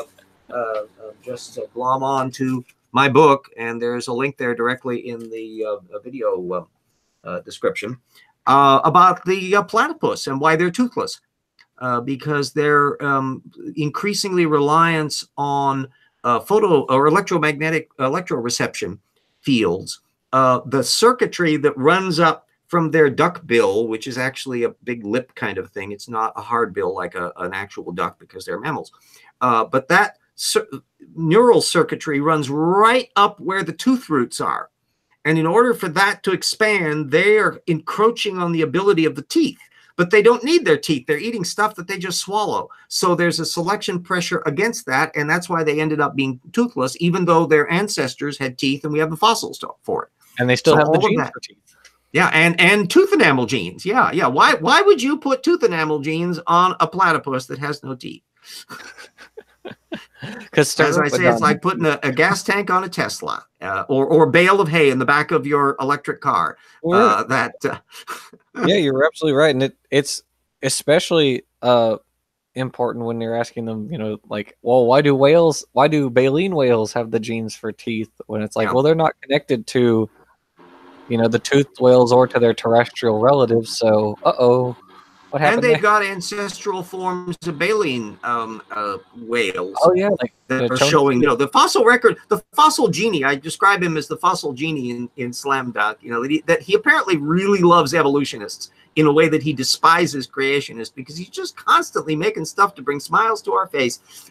just glom on to my book, and there's a link there directly in the video description about the platypus and why they're toothless. Because they're increasingly reliant on photo or electromagnetic electroreception fields. The circuitry that runs up from their duck bill, which is actually a big lip kind of thing. It's not a hard bill like an actual duck because they're mammals. But that neural circuitry runs right up where the tooth roots are. And in order for that to expand, they are encroaching on the ability of the teeth. But they don't need their teeth. They're eating stuff that they just swallow. So there's a selection pressure against that, and that's why they ended up being toothless, even though their ancestors had teeth, and we have the fossils for it. And they still have the genes for teeth. Yeah, and tooth enamel genes. Yeah. Why would you put tooth enamel genes on a platypus that has no teeth? Because, as I say, it's like putting a gas tank on a Tesla, or a bale of hay in the back of your electric car. Yeah, you're absolutely right, and it's especially important when you're asking them, like, well, why do baleen whales have the genes for teeth? When it's like, well, they're not connected to, the toothed whales or to their terrestrial relatives. So, what happened? And they've got ancestral forms of baleen whales. Oh yeah, that are showing, the fossil record, the fossil genie. I describe him as the fossil genie in Slam Dunk. That he apparently really loves evolutionists in a way that he despises creationists, because he's just constantly making stuff to bring smiles to our face.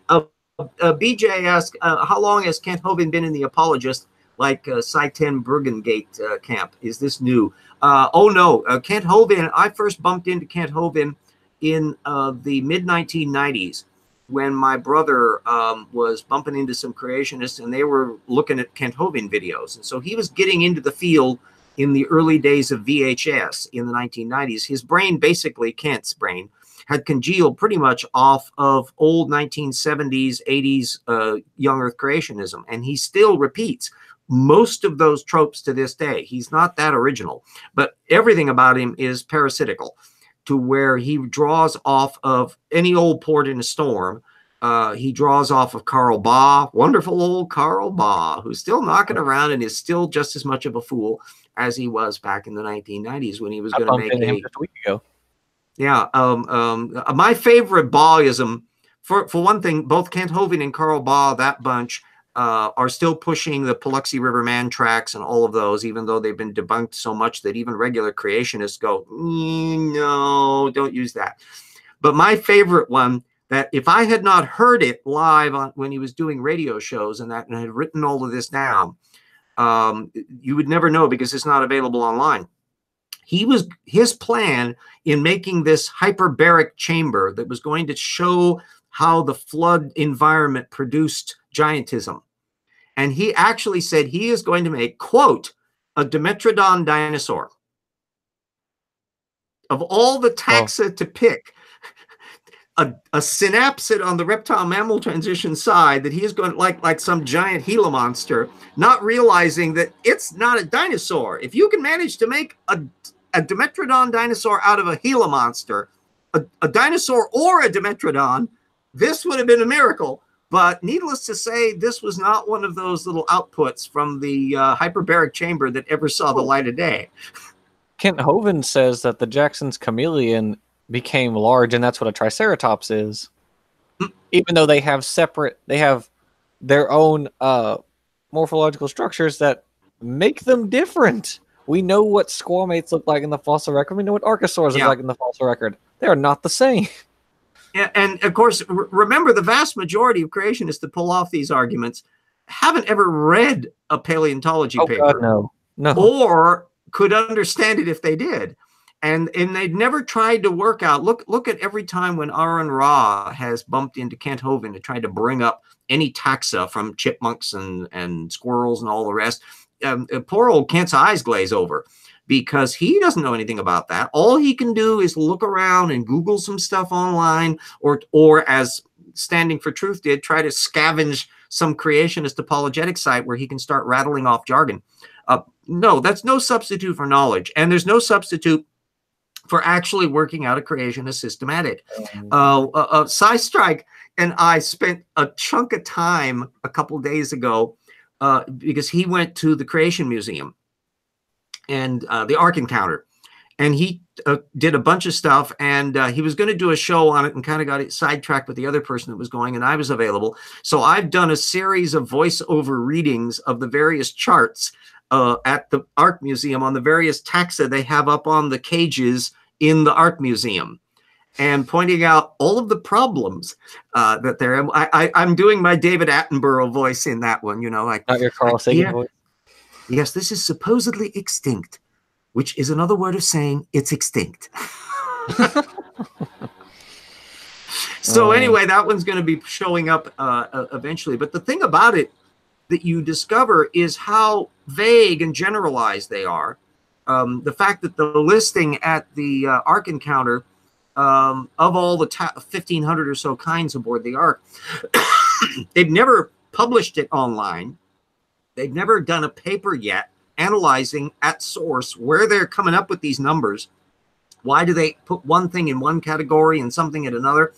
BJ asked, how long has Kent Hovind been in the apologist, like Saiten Bergengate camp? Is this new? Oh no, Kent Hovind. I first bumped into Kent Hovind in the mid-1990s when my brother was bumping into some creationists, and they were looking at Kent Hovind videos. And so he was getting into the field in the early days of VHS in the 1990s. His brain, basically Kent's brain, had congealed pretty much off of old 1970s, 80s young Earth creationism. And he still repeats most of those tropes to this day. He's not that original, but everything about him is parasitical, to where he draws off of any old port in a storm. He draws off of Carl Baugh, wonderful old Carl Baugh, who's still knocking around and is still just as much of a fool as he was back in the 1990s when he was going to make him just a week ago. Yeah. My favorite Baughism, for one thing, both Kent Hovind and Carl Baugh, that bunch, are still pushing the Paluxy River Man tracks and all of those, even though they've been debunked so much that even regular creationists go, no, don't use that. But my favorite one, that if I had not heard it live when he was doing radio shows and I had written all of this down, you would never know because it's not available online. His plan in making this hyperbaric chamber that was going to show how the flood environment produced giantism. And he actually said he is going to make, quote, a Dimetrodon dinosaur. Of all the taxa to pick, a synapsid on the reptile mammal transition side that he is going like some giant Gila monster, not realizing that it's not a dinosaur. If you can manage to make a Dimetrodon dinosaur out of a Gila monster, a dinosaur or a Dimetrodon, this would have been a miracle. But needless to say, this was not one of those little outputs from the hyperbaric chamber that ever saw the light of day. Kent Hovind says that the Jackson's chameleon became large, and that's what a triceratops is. Even though they have their own morphological structures that make them different. We know what squamates look like in the fossil record. We know what archosaurs look like in the fossil record. They are not the same. And of course, remember, the vast majority of creationists that pull off these arguments haven't ever read a paleontology paper. God, no. Or could understand it if they did. And they'd never tried to work out. Look at every time when Aaron Ra has bumped into Kent Hovind and tried to bring up any taxa from chipmunks and squirrels and all the rest. Poor old Kent's eyes glaze over, because he doesn't know anything about that. All he can do is look around and Google some stuff online, or as Standing for Truth did, try to scavenge some creationist apologetic site where he can start rattling off jargon. No, that's no substitute for knowledge. And there's no substitute for actually working out a creationist systematic. Strike and I spent a chunk of time a couple days ago because he went to the Creation Museum and the Ark Encounter. And he did a bunch of stuff, and he was going to do a show on it and kind of got it sidetracked with the other person that was going, and I was available. So I've done a series of voiceover readings of the various charts at the Art Museum on the various taxa they have up on the cages in the Art Museum, and pointing out all of the problems that there. I'm doing my David Attenborough voice in that one, like not your Carl Sagan voice. Yes, this is supposedly extinct, which is another word of saying it's extinct. So anyway, that one's going to be showing up eventually. But the thing about it that you discover is how vague and generalized they are. The fact that the listing at the Ark Encounter of all the 1,500 or so kinds aboard the Ark, they've never published it online. They've never done a paper yet analyzing at source where they're coming up with these numbers. Why do they put one thing in one category and something in another,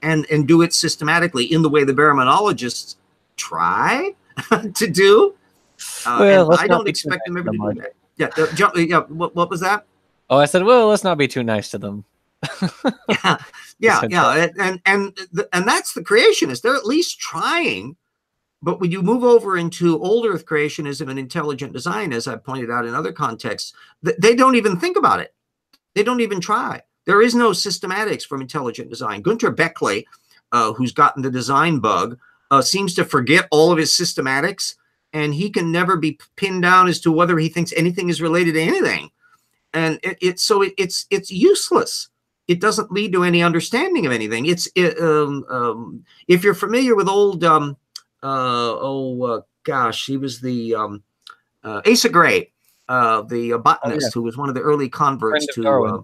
and do it systematically in the way the baraminologists try to do? Well, I don't expect them ever to do that. Yeah. What was that? Oh, I said, well, let's not be too nice to them. yeah. And that's the creationists. They're at least trying. But when you move over into old Earth creationism and intelligent design, as I pointed out in other contexts, they don't even think about it. They don't even try. There is no systematics from intelligent design. Gunter Beckley, who's gotten the design bug, seems to forget all of his systematics, and he can never be pinned down as to whether he thinks anything is related to anything. And it's useless. It doesn't lead to any understanding of anything. If you're familiar with old gosh, he was the Asa Gray, the botanist who was one of the early converts to Darwin.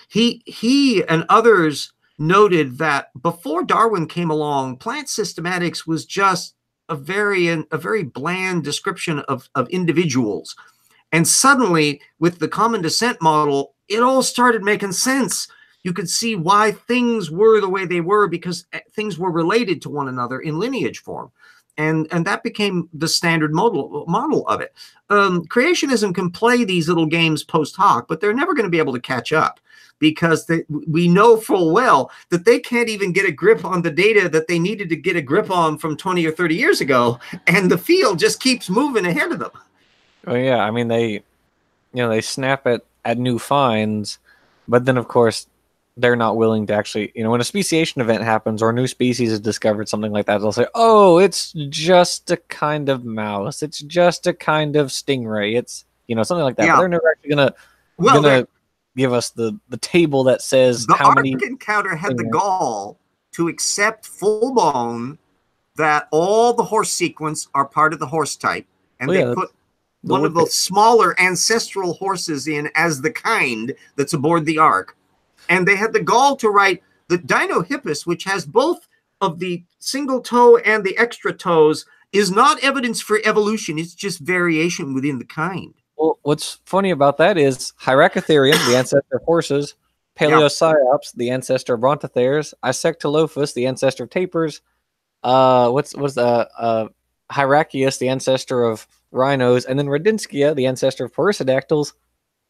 He and others noted that before Darwin came along, plant systematics was just a very bland description of individuals. And suddenly, with the common descent model, it all started making sense. You could see why things were the way they were, because things were related to one another in lineage form. And that became the standard model of it. Creationism can play these little games post hoc, but they're never going to be able to catch up, because we know full well that they can't even get a grip on the data that they needed to get a grip on from 20 or 30 years ago. And the field just keeps moving ahead of them. Oh yeah, I mean, they snap at new finds, but then of course they're not willing to actually, when a speciation event happens or a new species is discovered, something like that, they'll say, oh, it's just a kind of mouse, it's just a kind of stingray, it's something like that. Yeah. But they're never actually gonna give us the table that says the how many. Ark Encounter had the gall to accept full blown that all the horse sequence are part of the horse type, and they put one of the smaller ancestral horses in as the kind that's aboard the Ark. And they had the gall to write the Dinohippus, which has both of the single toe and the extra toes, is not evidence for evolution. It's just variation within the kind. Well, what's funny about that is Hyracotherium, the ancestor of horses, Paleocyops, the ancestor of Brontotheres, Isectolophus, the ancestor of tapirs, Hyraceus, the ancestor of rhinos, and then Rodinschia, the ancestor of perissodactyls,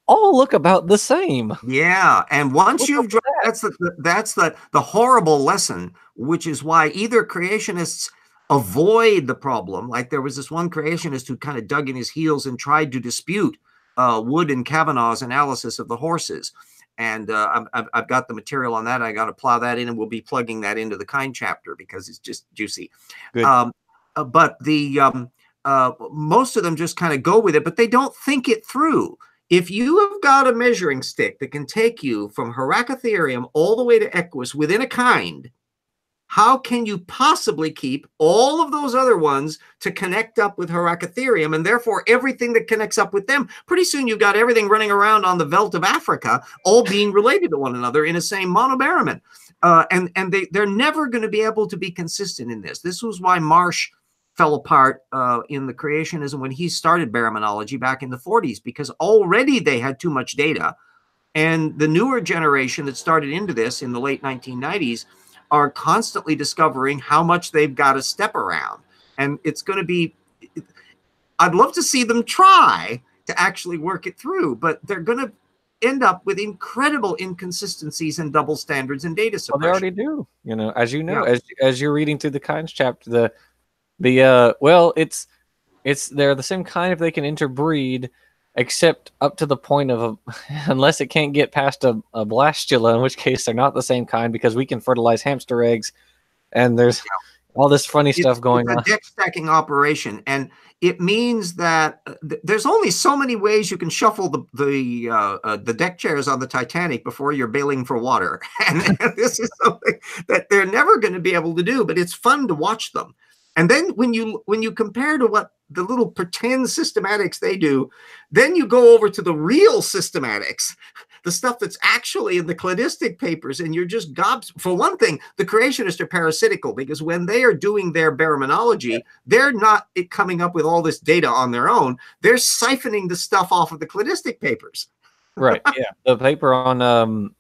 all look about the same. Yeah, and once you've that's the horrible lesson, which is why either creationists avoid the problem. Like there was this one creationist who kind of dug in his heels and tried to dispute Wood and Kavanaugh's analysis of the horses. And I've got the material on that. I got to plow that in, and we'll be plugging that into the kind chapter because it's just juicy. Good. But the most of them just kind of go with it, but they don't think it through. If you have got a measuring stick that can take you from Heracitherium all the way to Equus within a kind, how can you possibly keep all of those other ones to connect up with Heracitherium, and therefore everything that connects up with them? Pretty soon you've got everything running around on the veldt of Africa, all being related to one another in a same monobaramin. And they're never going to be able to be consistent in this. This was why Marsh fell apart in the creationism when he started baraminology back in the 40s, because already they had too much data. And the newer generation that started into this in the late 1990s are constantly discovering how much they've got to step around. And it's going to be, I'd love to see them try to actually work it through, but they're going to end up with incredible inconsistencies and double standards and data suppression. Well, they already do, you know, as you know, as you're reading through the kinds chapter, well, they're the same kind if they can interbreed, except up to the point of unless it can't get past a blastula, in which case they're not the same kind, because we can fertilize hamster eggs, and there's all this funny stuff going on. It's a deck stacking operation, and it means that there's only so many ways you can shuffle the deck chairs on the Titanic before you're bailing for water, and this is something that they're never going to be able to do. But it's fun to watch them. And then when you compare to what the little pretend systematics they do, then you go over to the real systematics, the stuff that's actually in the cladistic papers, and you're just gobs. For one thing, the creationists are parasitical, because when they are doing their baraminology, they're not coming up with all this data on their own. They're siphoning the stuff off of the cladistic papers. Right. Yeah. The paper on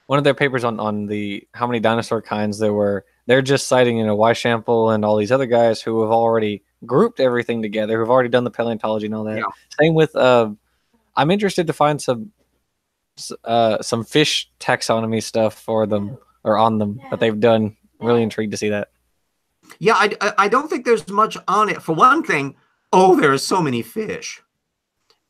one of their papers on the how many dinosaur kinds there were, they're just citing, you know, Weishampel and all these other guys who have already grouped everything together, who've already done the paleontology and all that. Yeah. Same with I'm interested to find some fish taxonomy stuff for them or on them that they've done. Really intrigued to see that. Yeah, I don't think there's much on it. For one thing, there are so many fish,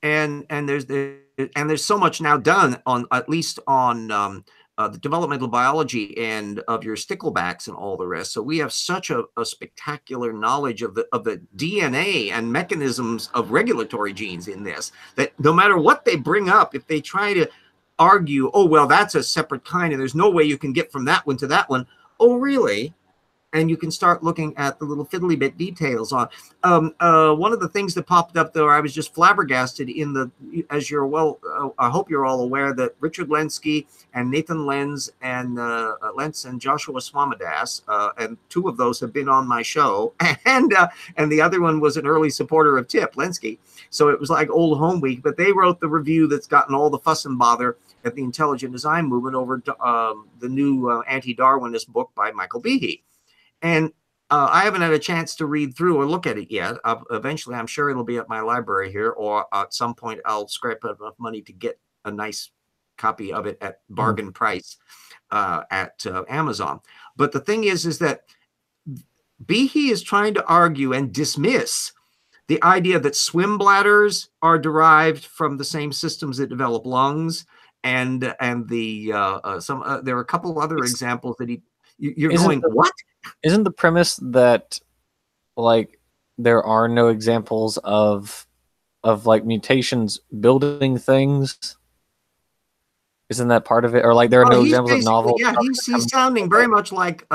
and there's so much now done on, at least on the developmental biology end of your sticklebacks and all the rest. So we have such a spectacular knowledge of the DNA and mechanisms of regulatory genes in this, that no matter what they bring up, if they try to argue, oh, well, that's a separate kind and there's no way you can get from that one to that one. Oh, really? And you can start looking at the little fiddly bit details on. One of the things that popped up, though, I was just flabbergasted in the, as you're well, I hope you're all aware that Richard Lenski and Nathan Lenz and Joshua Swamidass, and two of those have been on my show, and the other one was an early supporter of Tip Lenski. So it was like old home week, but they wrote the review that's gotten all the fuss and bother at the Intelligent Design Movement over the new anti-Darwinist book by Michael Behe. And I haven't had a chance to read through or look at it yet. Eventually, I'm sure it'll be at my library here, or at some point I'll scrape up enough money to get a nice copy of it at bargain price at Amazon. But the thing is that Behe is trying to argue and dismiss the idea that swim bladders are derived from the same systems that develop lungs, and there are a couple of other examples that you're going, what? Isn't the premise that, like, there are no examples of like mutations building things? Isn't that part of it? Or like there are no examples of novel? Yeah, he's sounding very much like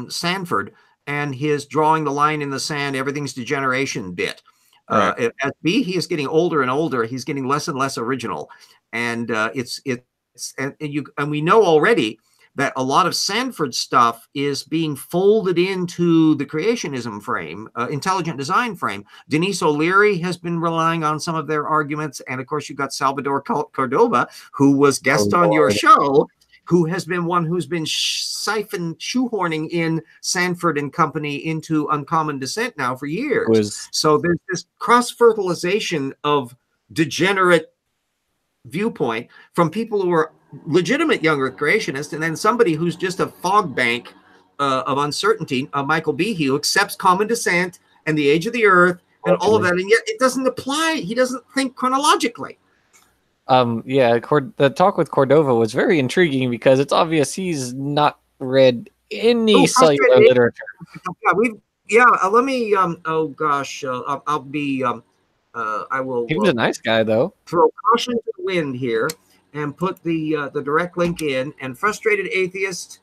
Sanford and his drawing the line in the sand, everything's degeneration bit. Right. As he is getting older and older, he's getting less and less original, and we know already that a lot of Sanford stuff is being folded into the creationism frame, intelligent design frame. Denise O'Leary has been relying on some of their arguments. And of course, you've got Salvador Cordova, who was guest on your show, who has been one who's been shoehorning in Sanford and company into Uncommon Descent now for years. So there's this cross-fertilization of degenerate viewpoint from people who are legitimate younger creationists, and then somebody who's just a fog bank of uncertainty, Michael Behe, who accepts common descent and the age of the earth and all of that, and yet it doesn't apply. He doesn't think chronologically. Yeah, the talk with Cordova was very intriguing because it's obvious he's not read any cellular literature. Let me. Oh gosh, I'll be. I will. He was a nice guy, though. Throw caution to the wind here and put the direct link in. And frustrated atheist.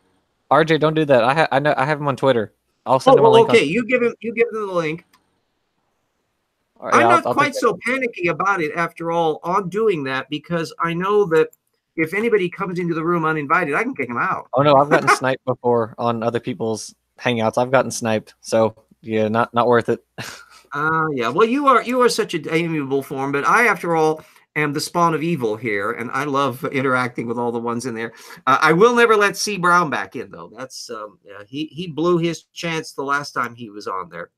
RJ, don't do that. I have him on Twitter. I'll send him a link. Okay, you give him the link. Right, I'm not quite so panicky about it after all on doing that, because I know that if anybody comes into the room uninvited, I can kick them out. Oh no, I've gotten sniped before on other people's hangouts. I've gotten sniped, so yeah, not worth it. Yeah. Well, you are such an amiable form, but I, after all, am the spawn of evil here, and I love interacting with all the ones in there. I will never let C. Brown back in, though. That's yeah, he blew his chance the last time he was on there.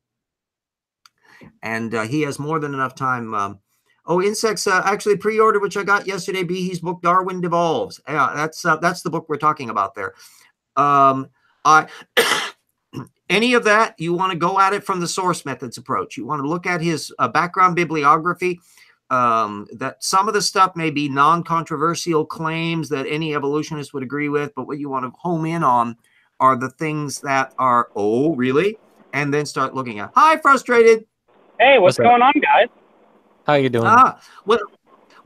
And he has more than enough time. Insects actually pre-ordered, which I got yesterday. Behe's book, Darwin Devolves. Yeah, that's the book we're talking about there. Any of that, you want to go at it from the source methods approach. You want to look at his background bibliography. That some of the stuff may be non-controversial claims that any evolutionist would agree with, but what you want to home in on are the things that are, oh, really? And then start looking at. Hi, frustrated. Hey, what's going on, guys? How you doing?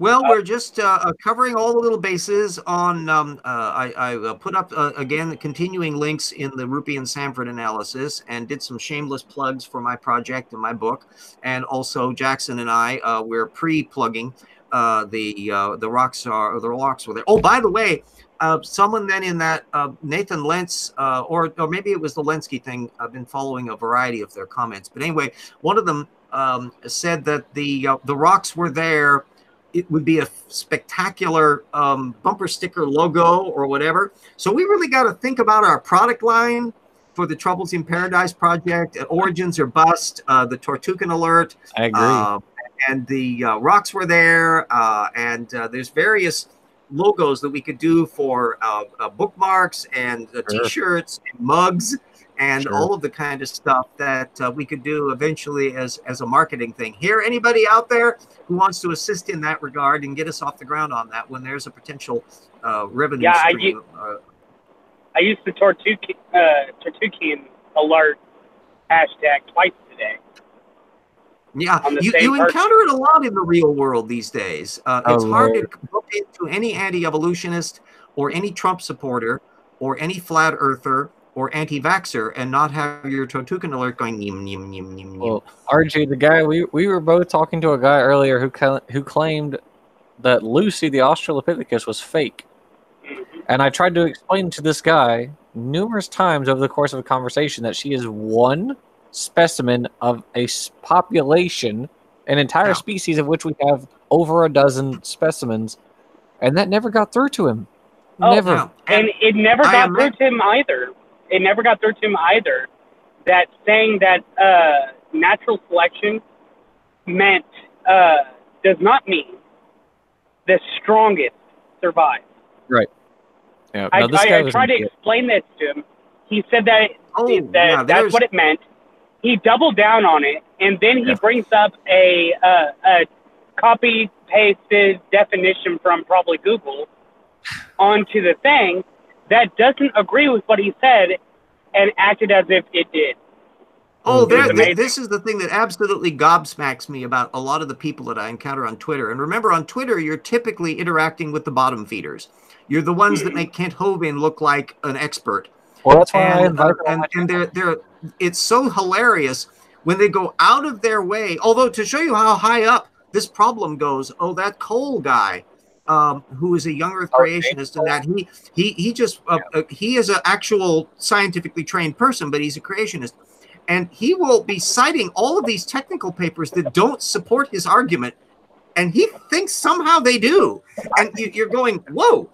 Well, we're just covering all the little bases on. I put up again the continuing links in the Rupe Sanford analysis, and did some shameless plugs for my project and my book, and also Jackson and I we're pre-plugging the rocks were there. Oh, by the way. Someone then in that Nathan Lentz, or maybe it was the Lenski thing. I've been following a variety of their comments, but anyway, one of them said that the rocks were there. It would be a spectacular bumper sticker logo or whatever. So we really got to think about our product line for the Troubles in Paradise project. Origins or Bust, the Tortugan Alert. I agree. And the rocks were there, and there's various logos that we could do for bookmarks and t-shirts and mugs and all of the kind of stuff that we could do eventually as a marketing thing. Here, anybody out there who wants to assist in that regard and get us off the ground on that when there's a potential revenue stream. I used the Tortugan alert hashtag twice today. Yeah, you encounter it a lot in the real world these days. It's hard to look into any anti-evolutionist or any Trump supporter or any flat earther or anti-vaxxer and not have your Tortugan alert going yim, yim, yim, yim, yim. Well, RJ, the guy, we were both talking to a guy earlier who claimed that Lucy the Australopithecus was fake. And I tried to explain to this guy numerous times over the course of a conversation that she is one specimen of a population, an entire species of which we have over a dozen specimens, and that never got through to him. Never. No. And it never got through to him either. It never got through to him either. That saying that natural selection meant does not mean the strongest survive. Right. Yeah. I tried to explain this to him. He said that that's what it meant. He doubled down on it, and then he brings up a copy-pasted definition from probably Google onto the thing that doesn't agree with what he said and acted as if it did. Oh, this is the thing that absolutely gobsmacks me about a lot of the people that I encounter on Twitter. And remember, on Twitter, you're typically interacting with the bottom feeders. You're the ones that make Kent Hovind look like an expert. Well, that's why and it's so hilarious when they go out of their way. Although, to show you how high up this problem goes, that Cole guy, who is a young Earth creationist, and that he is an actual scientifically trained person, but he's a creationist, and he will be citing all of these technical papers that don't support his argument, and he thinks somehow they do, and you're going, whoa.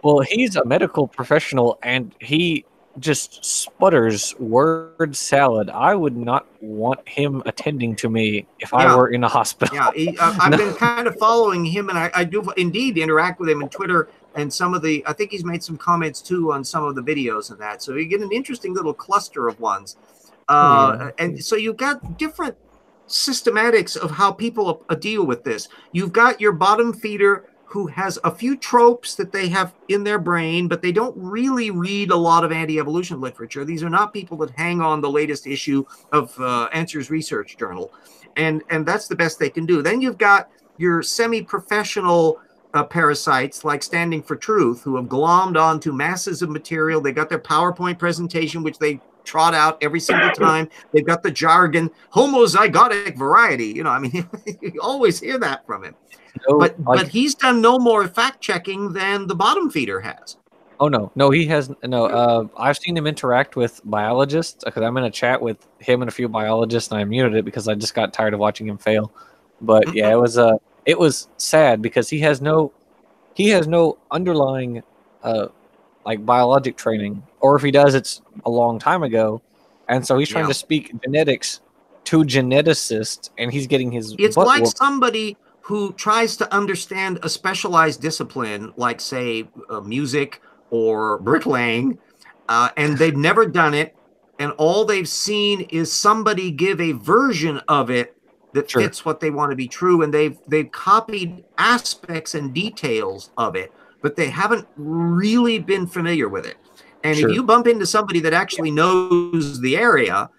Well, he's a medical professional, and he just sputters word salad. I would not want him attending to me if I were in a hospital. Yeah, I've been kind of following him, and I do indeed interact with him on Twitter and some of the, I think he's made some comments too on some of the videos and that. So you get an interesting little cluster of ones. And so you've got different systematics of how people deal with this. You've got your bottom feeder who has a few tropes that they have in their brain, but they don't really read a lot of anti-evolution literature. These are not people that hang on the latest issue of Answers Research Journal. And that's the best they can do. Then you've got your semi-professional parasites like Standing for Truth, who have glommed onto masses of material. They got their PowerPoint presentation, which they trot out every single time. They've got the jargon, homozygotic variety. You know, I mean, you always hear that from him. No, but he's done no more fact checking than the bottom feeder has. Oh no, he has no. I've seen him interact with biologists because I'm in a chat with him and a few biologists, and I muted it because I just got tired of watching him fail. But yeah, it was sad because he has no underlying like biologic training, or if he does, it's a long time ago, and so he's trying to speak genetics to geneticists, and he's getting his. It's like somebody who tries to understand a specialized discipline, like say music or bricklaying, and they've never done it, and all they've seen is somebody give a version of it that fits what they want to be true, and they've copied aspects and details of it, but they haven't really been familiar with it. And if you bump into somebody that actually knows the area,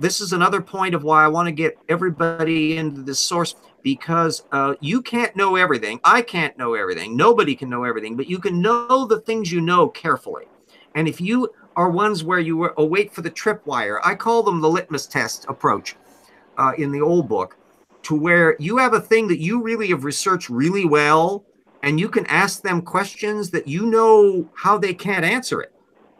this is another point of why I want to get everybody into this source, because you can't know everything. I can't know everything. Nobody can know everything, but you can know the things you know carefully. And if you are ones where you wait for the tripwire, I call them the litmus test approach in the old book, to where you have a thing that you really have researched really well, and you can ask them questions that you know how they can't answer it.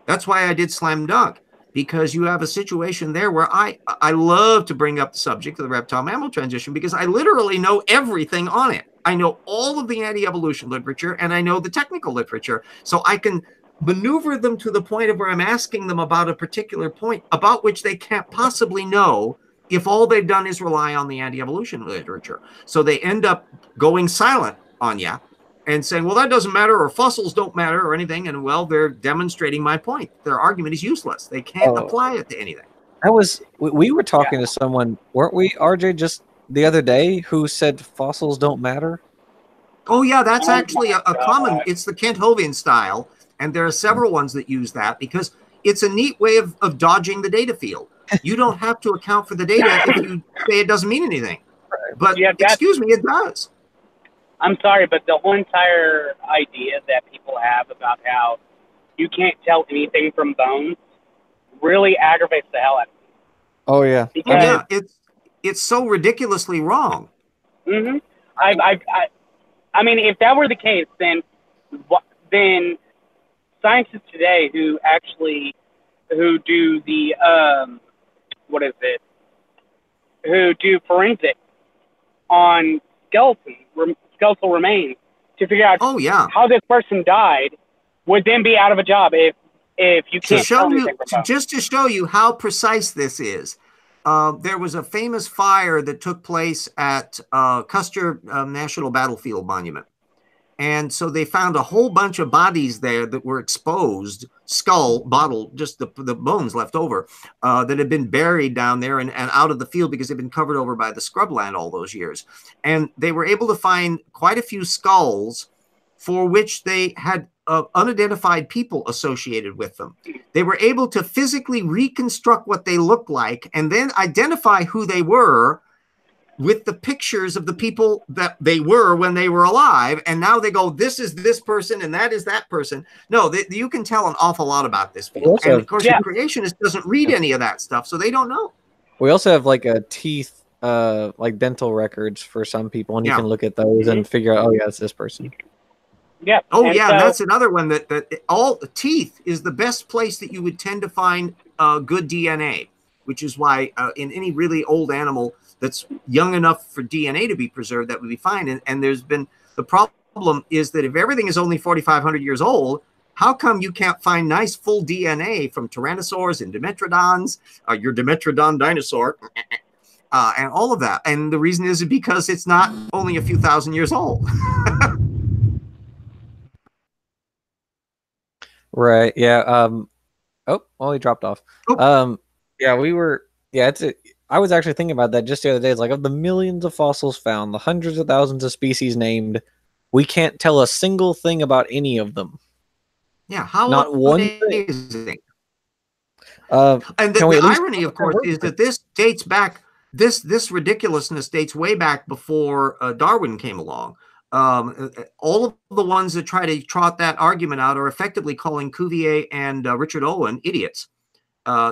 That's why I did Slam Dunk, because you have a situation there where I love to bring up the subject of the reptile-mammal transition because I literally know everything on it. I know all of the anti-evolution literature, and I know the technical literature. So I can maneuver them to the point of where I'm asking them about a particular point about which they can't possibly know if all they've done is rely on the anti-evolution literature. So they end up going silent on you and saying, well, that doesn't matter, or fossils don't matter, or anything. And, well, they're demonstrating my point. Their argument is useless. They can't apply it to anything. We were talking to someone, weren't we, RJ, just the other day, who said fossils don't matter? Oh, yeah, that's actually a common, it's the Kent Hovind style. And there are several ones that use that because it's a neat way of dodging the data field. You don't have to account for the data if you say it doesn't mean anything. But, excuse me, it does. I'm sorry, but the whole entire idea that people have about how you can't tell anything from bones really aggravates the hell out of me. Oh, yeah. Because it's so ridiculously wrong. Mm-hmm. I mean, if that were the case, then scientists today who do the, who do forensics on skeletal remains to figure out how this person died would then be out of a job if you can't tell anything from bones. Just to show you how precise this is, there was a famous fire that took place at Custer National Battlefield Monument. And so they found a whole bunch of bodies there that were exposed, skull, bottle, just the bones left over, that had been buried down there and out of the field because they'd been covered over by the scrubland all those years. And they were able to find quite a few skulls for which they had unidentified people associated with them. They were able to physically reconstruct what they looked like and then identify who they were with the pictures of the people that they were when they were alive. And now they go, this is this person and that is that person. No, you can tell an awful lot about this field. And of course, the creationist doesn't read any of that stuff, so they don't know. We also have like a teeth, like dental records for some people, and you can look at those and figure out, oh yeah, it's this person. Yeah. Oh, and yeah, that's another one that all the teeth is the best place that you would tend to find good DNA, which is why in any really old animal that's young enough for DNA to be preserved, that would be fine. And there's been, the problem is that if everything is only 4,500 years old, how come you can't find nice full DNA from tyrannosaurs and dimetrodons, your dimetrodon dinosaur, and all of that? And the reason is because it's not only a few thousand years old. Right. Yeah. Oh, well, he dropped off. Oh. Yeah, we were. Yeah, I was actually thinking about that just the other day. It's like of the millions of fossils found, the hundreds of thousands of species named, we can't tell a single thing about any of them. Yeah, how not one amazing. thing. And the irony, of course, is that this dates back. This ridiculousness dates way back before Darwin came along. All of the ones that try to trot that argument out are effectively calling Cuvier and Richard Owen idiots.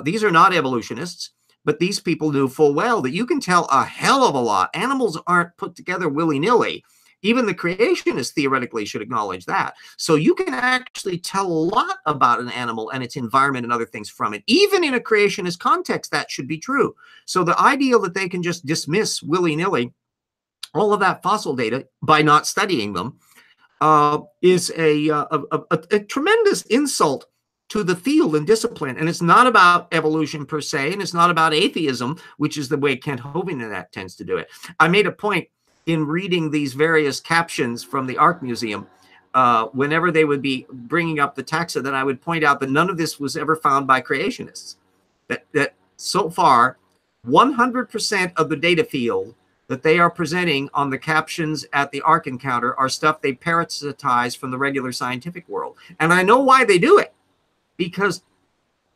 These are not evolutionists, but these people knew full well that you can tell a hell of a lot. Animals aren't put together willy-nilly. Even the creationists theoretically should acknowledge that. So you can actually tell a lot about an animal and its environment and other things from it. Even in a creationist context, that should be true. So the ideal that they can just dismiss willy-nilly all of that fossil data by not studying them is a tremendous insult to the field and discipline. And it's not about evolution per se, and it's not about atheism, which is the way Kent Hovind tends to do it. I made a point in reading these various captions from the Art Museum, whenever they would be bringing up the taxa, that I would point out that none of this was ever found by creationists. That so far, 100% of the data field that they are presenting on the captions at the Ark Encounter are stuff they parasitize from the regular scientific world. And I know why they do it. Because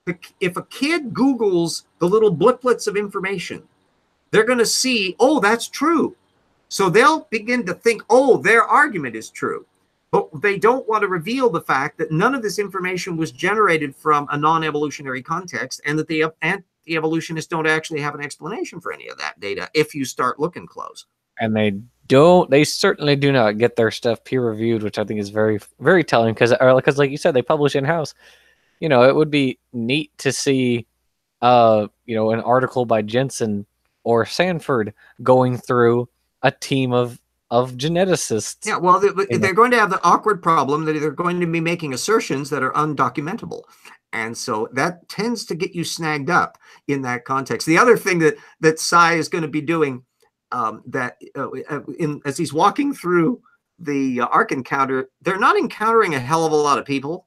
if a kid Googles the little bliplets of information, they're going to see, oh, that's true. So they'll begin to think, oh, their argument is true. But they don't want to reveal the fact that none of this information was generated from a non-evolutionary context, and that the evolutionists don't actually have an explanation for any of that data if you start looking close. And they certainly do not get their stuff peer reviewed, which I think is very, very telling, because like you said, they publish in-house. You know, it would be neat to see, you know, an article by Jensen or Sanford going through a team of geneticists. Yeah, well, they're going to have the awkward problem that they're going to be making assertions that are undocumentable. And so that tends to get you snagged up in that context. The other thing that Cy is going to be doing as he's walking through the Ark Encounter, they're not encountering a hell of a lot of people.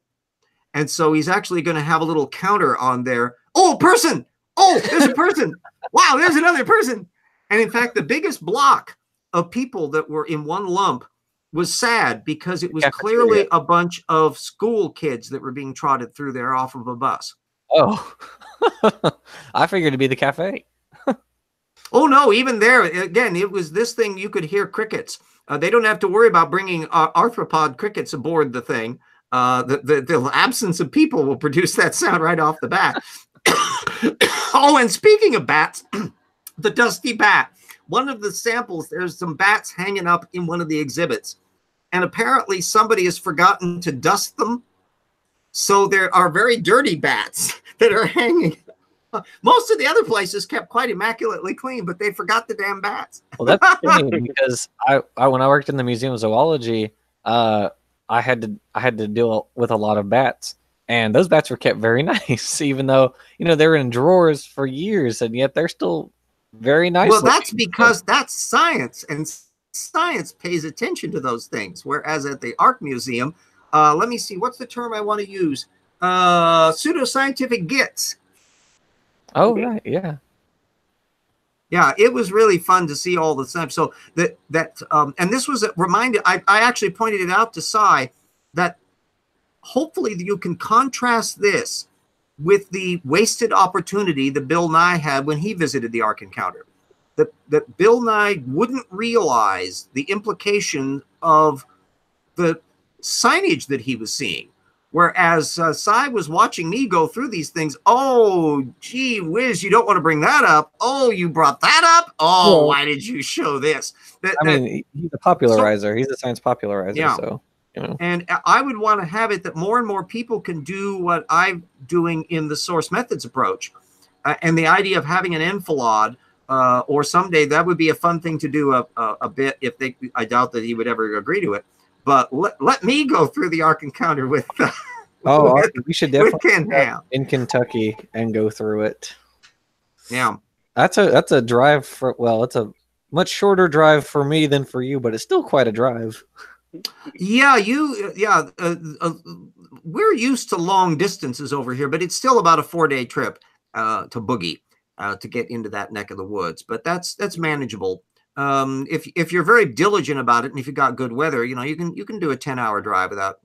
And so he's actually going to have a little counter on there. Oh, person! Oh, there's a person! Wow, there's another person! And in fact, the biggest block of people that were in one lump was sad, because it was clearly a bunch of school kids that were being trotted through there off of a bus. Oh, I figured it'd be the cafe. Oh, no, even there, again, it was this thing, you could hear crickets. They don't have to worry about bringing arthropod crickets aboard the thing. The absence of people will produce that sound right off the bat. Oh, and speaking of bats, the dusty bat. One of the samples, there's some bats hanging up in one of the exhibits. And apparently somebody has forgotten to dust them. So there are very dirty bats that are hanging. Most of the other places kept quite immaculately clean, but they forgot the damn bats. Well, that's the thing, because I when I worked in the Museum of Zoology, I had to deal with a lot of bats, and those bats were kept very nice, even though, you know, they were in drawers for years, and yet they're still very nice. Well, that's because that's science, and science pays attention to those things. Whereas at the Ark Museum, let me see, what's the term I want to use? Pseudoscientific gits. Oh, right, yeah. Yeah, it was really fun to see all the time. So and this was a reminder. I actually pointed it out to Cy that hopefully you can contrast this with the wasted opportunity that Bill Nye had when he visited the Ark Encounter. That Bill Nye wouldn't realize the implication of the signage that he was seeing. Whereas Cy was watching me go through these things. Oh, gee whiz, you don't want to bring that up. Oh, you brought that up? Oh, well, why did you show this? I mean, he's a popularizer. He's a science popularizer. Yeah. So, you know. And I would want to have it that more and more people can do what I'm doing in the source methods approach. And the idea of having an enfilade, or someday that would be a fun thing to do a bit if they, I doubt that he would ever agree to it. But let me go through the Ark Encounter with we should definitely in Kentucky and go through it. Yeah, that's a drive for, well, it's a much shorter drive for me than for you, but it's still quite a drive. Yeah, we're used to long distances over here, but it's still about a 4-day trip to Boogie to get into that neck of the woods. But that's manageable. If you're very diligent about it, and if you got good weather, you can do a 10-hour drive without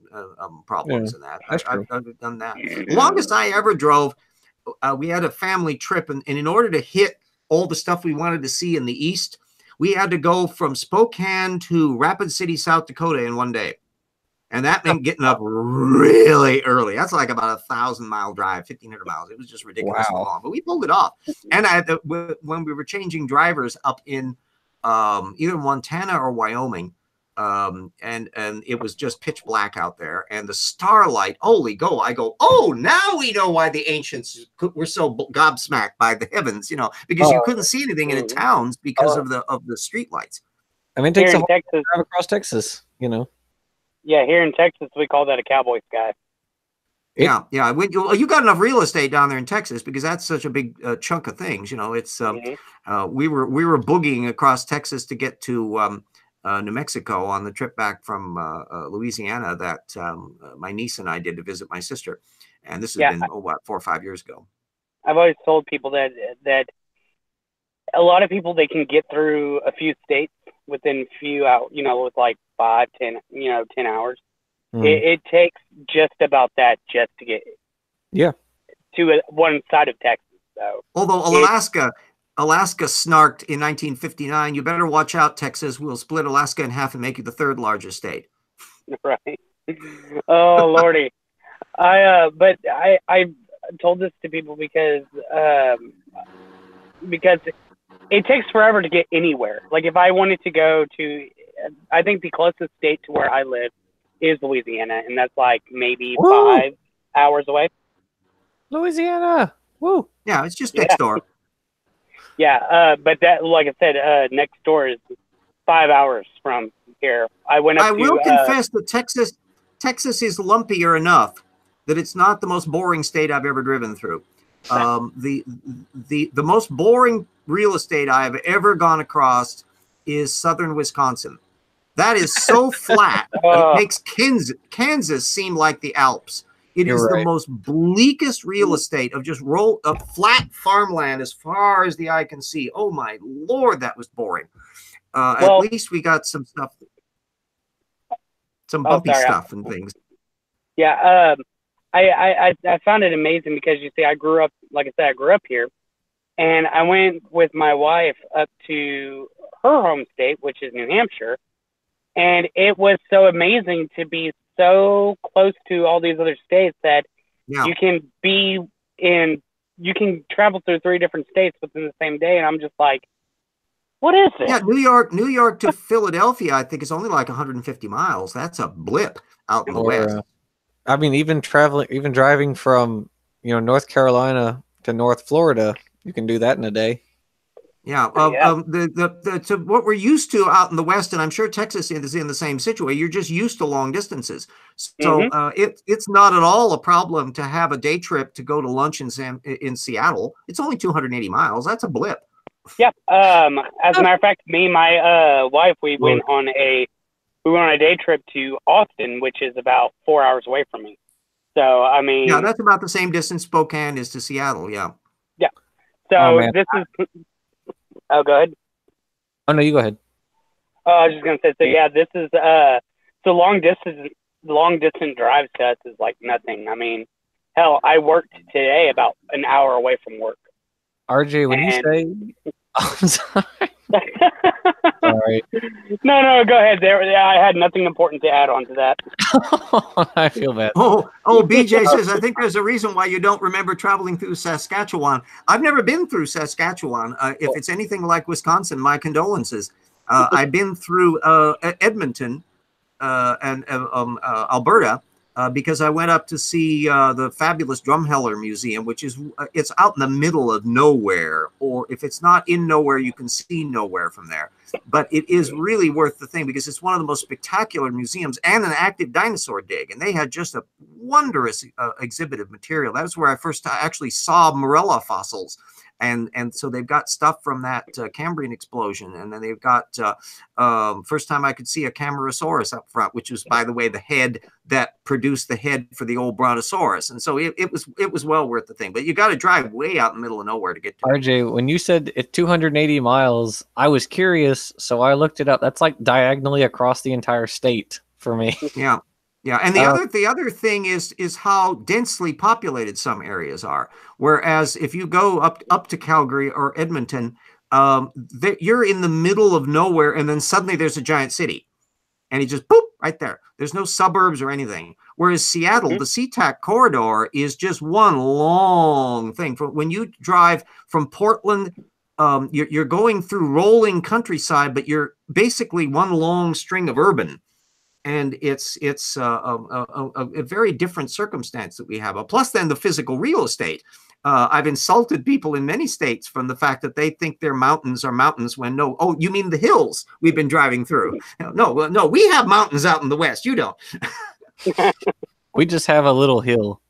problems in that. I've done that. The longest I ever drove, we had a family trip, and in order to hit all the stuff we wanted to see in the east, we had to go from Spokane to Rapid City, South Dakota in 1 day. And that meant getting up really early. That's like about 1,000-mile drive, 1,500 miles. It was just ridiculously long, but we pulled it off. And when we were changing drivers up in either Montana or Wyoming, and it was just pitch black out there, and the starlight, holy go! I go, oh, now we know why the ancients were so gobsmacked by the heavens, because you couldn't see anything in the towns because of the street lights. I mean, it takes a whole drive across Texas, Yeah, here in Texas, we call that a cowboy sky. Yeah. You got enough real estate down there in Texas because that's such a big chunk of things. It's we were boogieing across Texas to get to New Mexico on the trip back from Louisiana that my niece and I did to visit my sister, and this has been 4 or 5 years ago. I've always told people that a lot of people, they can get through a few states within a few hours, with like 5, 10, 10 hours. It takes just about that just to get to one side of Texas. So, although Alaska snarked in 1959, you better watch out, Texas. We'll split Alaska in half and make you the 3rd largest state. Right. Oh, Lordy. But I told this to people because it takes forever to get anywhere. Like if I wanted to go to, I think the closest state to where I live is Louisiana, and that's like maybe 5 hours away. Louisiana. Woo. Yeah, it's just next door. Yeah, but that, like I said, next door is 5 hours from here. I will confess that Texas is lumpier enough that it's not the most boring state I've ever driven through. The most boring real estate I've ever gone across is southern Wisconsin. That is so flat, it makes Kansas seem like the Alps. It is the most bleakest real estate of just flat farmland as far as the eye can see. Oh my Lord, that was boring. At least we got some stuff, some bumpy stuff and things. Yeah, I found it amazing because you see, I grew up here, and I went with my wife up to her home state, which is New Hampshire, and it was so amazing to be so close to all these other states that you can travel through 3 different states within the same day, and I'm just like, what is it? Yeah, New York to Philadelphia, I think is only like 150 miles. That's a blip out in the west. I mean, even driving from North Carolina to North Florida, you can do that in a day. Yeah, to what we're used to out in the West, and I'm sure Texas is in the same situation. You're just used to long distances, so it's not at all a problem to have a day trip to go to lunch in Seattle. It's only 280 miles. That's a blip. Yep. As a matter of fact, me and my wife, we went on a day trip to Austin, which is about 4 hours away from me. So I mean, yeah, that's about the same distance Spokane is to Seattle. Yeah. Yeah. So this is. Oh, go ahead. Oh no, you go ahead. I was just gonna say, so yeah, this is so long distance drives to us is like nothing. I mean, hell, I worked today about an hour away from work. RJ, when you say, I'm sorry. Sorry. No, go ahead. I had nothing important to add on to that. I feel bad. BJ says, I think there's a reason why you don't remember traveling through Saskatchewan. I've never been through Saskatchewan. If it's anything like Wisconsin, my condolences. I've been through Edmonton and Alberta because I went up to see the fabulous Drumheller Museum, which is it's out in the middle of nowhere, or if it's not in nowhere, you can see nowhere from there. But it is really worth the thing because it's one of the most spectacular museums and an active dinosaur dig, and they had just a wondrous exhibit of material. That was where I first actually saw Morella fossils. And so they've got stuff from that Cambrian explosion, and then they've got first time I could see a Camarasaurus up front, which was, by the way, the head that produced the head for the old Brontosaurus. And so it was well worth the thing. But you got to drive way out in the middle of nowhere to get to it. RJ, when you said it's 280 miles, I was curious, so I looked it up. That's like diagonally across the entire state for me. Yeah. Yeah, and the other thing is how densely populated some areas are. Whereas if you go up to Calgary or Edmonton, you're in the middle of nowhere, and then suddenly there's a giant city, and you just boop right there. There's no suburbs or anything. Whereas Seattle, the SeaTac corridor is just one long thing. When you drive from Portland, you're going through rolling countryside, but you're basically one long string of urban. And it's a very different circumstance that we have. Plus, then the physical real estate. I've insulted people in many states from the fact that they think their mountains are mountains when no. Oh, you mean the hills we've been driving through? No, we have mountains out in the West. You don't. We just have a little hill.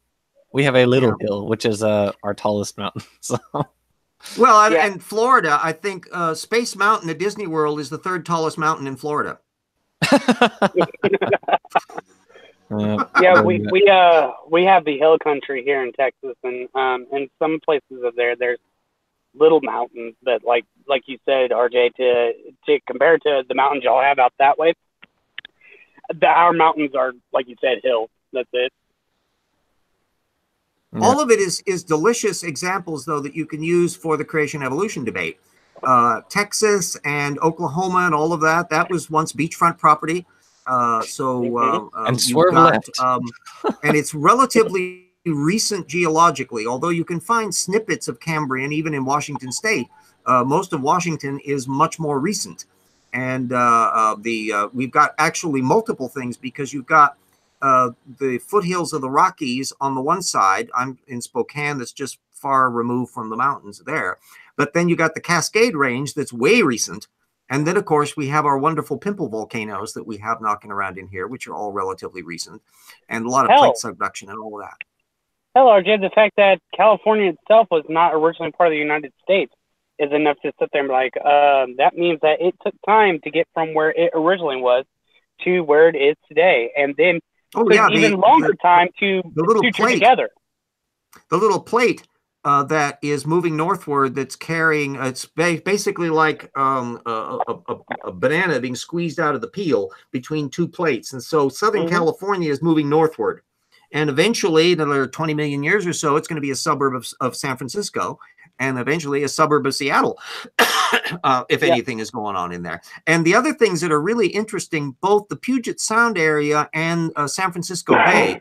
We have a little hill, which is our tallest mountain. So. Well, and Florida, I think Space Mountain at Disney World is the third tallest mountain in Florida. Yeah, we have the hill country here in Texas, and in some places of there's little mountains that, like you said, RJ, to compare to the mountains y'all have out that way, our mountains are, like you said, hills. That's it. All of it is delicious examples, though, that you can use for the creation evolution debate. Texas and Oklahoma and all of that was once beachfront property. And swerve left. And it's relatively recent geologically, although you can find snippets of Cambrian even in Washington State. Most of Washington is much more recent. And we've got actually multiple things, because you've got the foothills of the Rockies on the one side. I'm in Spokane, that's just far removed from the mountains there. But then you got the Cascade Range that's way recent. And then, of course, we have our wonderful pimple volcanoes that we have knocking around in here, which are all relatively recent. And a lot of plate subduction and all of that. Hell, RJ, the fact that California itself was not originally part of the United States is enough to sit there and be like, that means that it took time to get from where it originally was to where it is today. And then even longer time to turn together. The little plate that is moving northward, that's carrying, it's basically like a banana being squeezed out of the peel between two plates. And so Southern California is moving northward. And eventually, in another 20 million years or so, it's going to be a suburb of San Francisco, and eventually a suburb of Seattle, if anything is going on in there. And the other things that are really interesting, both the Puget Sound area and San Francisco Bay,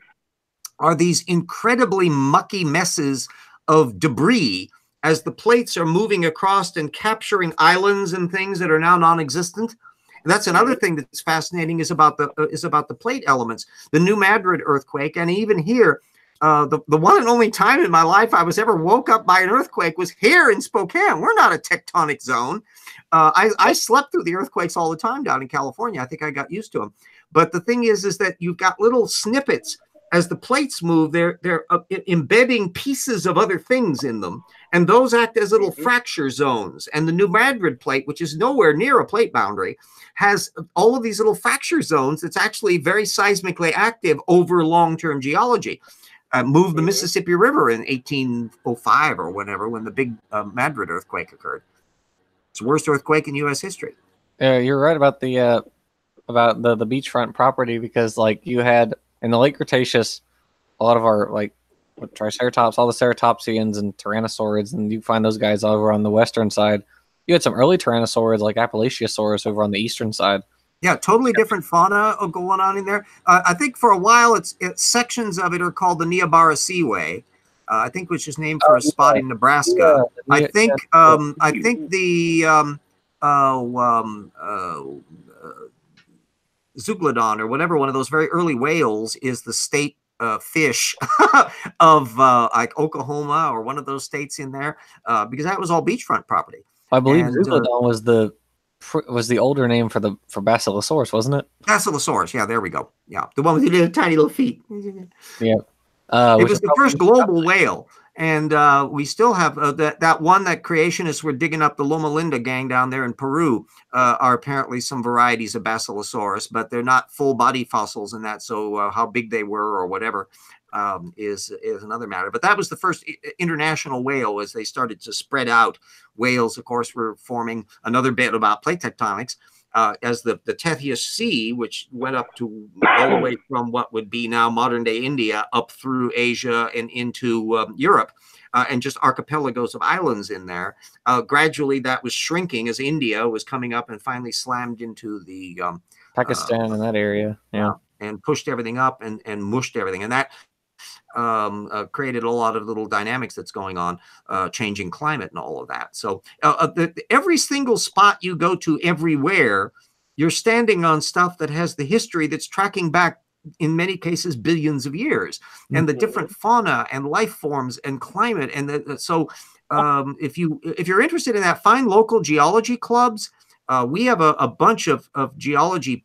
are these incredibly mucky messes of debris as the plates are moving across and capturing islands and things that are now non-existent. And that's another thing that's fascinating, is about the plate elements. The New Madrid earthquake, and even here, the one and only time in my life I was ever woke up by an earthquake was here in Spokane. We're not a tectonic zone. I slept through the earthquakes all the time down in California. I think I got used to them. But the thing is that you've got little snippets. As the plates move, they're embedding pieces of other things in them, and those act as little fracture zones. And the New Madrid plate, which is nowhere near a plate boundary, has all of these little fracture zones that's actually very seismically active over long-term geology. Moved the Mississippi River in 1805 or whenever, when the big Madrid earthquake occurred. It's the worst earthquake in U.S. history. You're right about the beachfront property, because like you had in the late Cretaceous, a lot of our Triceratops, all the ceratopsians and tyrannosaurids, and you find those guys over on the western side. You had some early tyrannosaurids like Appalachiosaurus over on the eastern side. Yeah, totally different fauna going on in there. I think for a while, it's sections of it are called the Niobrara Seaway. I think, which is named for a spot in Nebraska. I think the Zeuglodon, or whatever, one of those very early whales, is the state fish of like Oklahoma or one of those states in there, because that was all beachfront property. I believe Zeuglodon was the was the older name for Basilosaurus, wasn't it? Basilosaurus. Yeah, there we go. Yeah, the one with the little tiny little feet. Yeah. It was the first global whale. And we still have that one that creationists were digging up, the Loma Linda gang down there in Peru, are apparently some varieties of Basilosaurus, but they're not full body fossils in that. So how big they were or whatever is another matter. But that was the first international whale as they started to spread out. Whales, of course, were forming another bit about plate tectonics. As the Tethys Sea, which went up to all the way from what would be now modern day India up through Asia and into Europe, and just archipelagos of islands in there. Gradually, that was shrinking as India was coming up and finally slammed into the Pakistan in that area, and pushed everything up and mushed everything, and that created a lot of little dynamics that's going on, changing climate and all of that. So every single spot you go to everywhere, you're standing on stuff that has the history that's tracking back, in many cases, billions of years, and the different fauna and life forms and climate. And if you're interested in that, find local geology clubs. We have a bunch of geology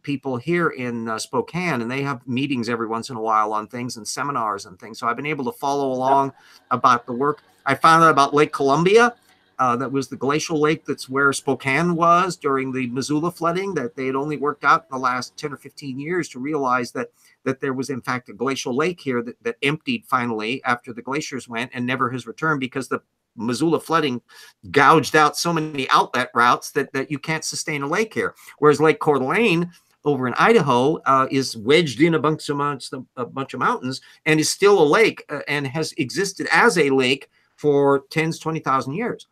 people here in Spokane, and they have meetings every once in a while on things and seminars and things. So I've been able to follow along about the work. I found out about Lake Columbia. That was the glacial lake that's where Spokane was during the Missoula flooding, that they had only worked out in the last 10 or 15 years to realize that there was, in fact, a glacial lake here that emptied finally after the glaciers went and never has returned because the Missoula flooding gouged out so many outlet routes that you can't sustain a lake here. Whereas Lake Coeur d'Alene over in Idaho is wedged in a bunch of mountains and is still a lake and has existed as a lake for 20,000 years.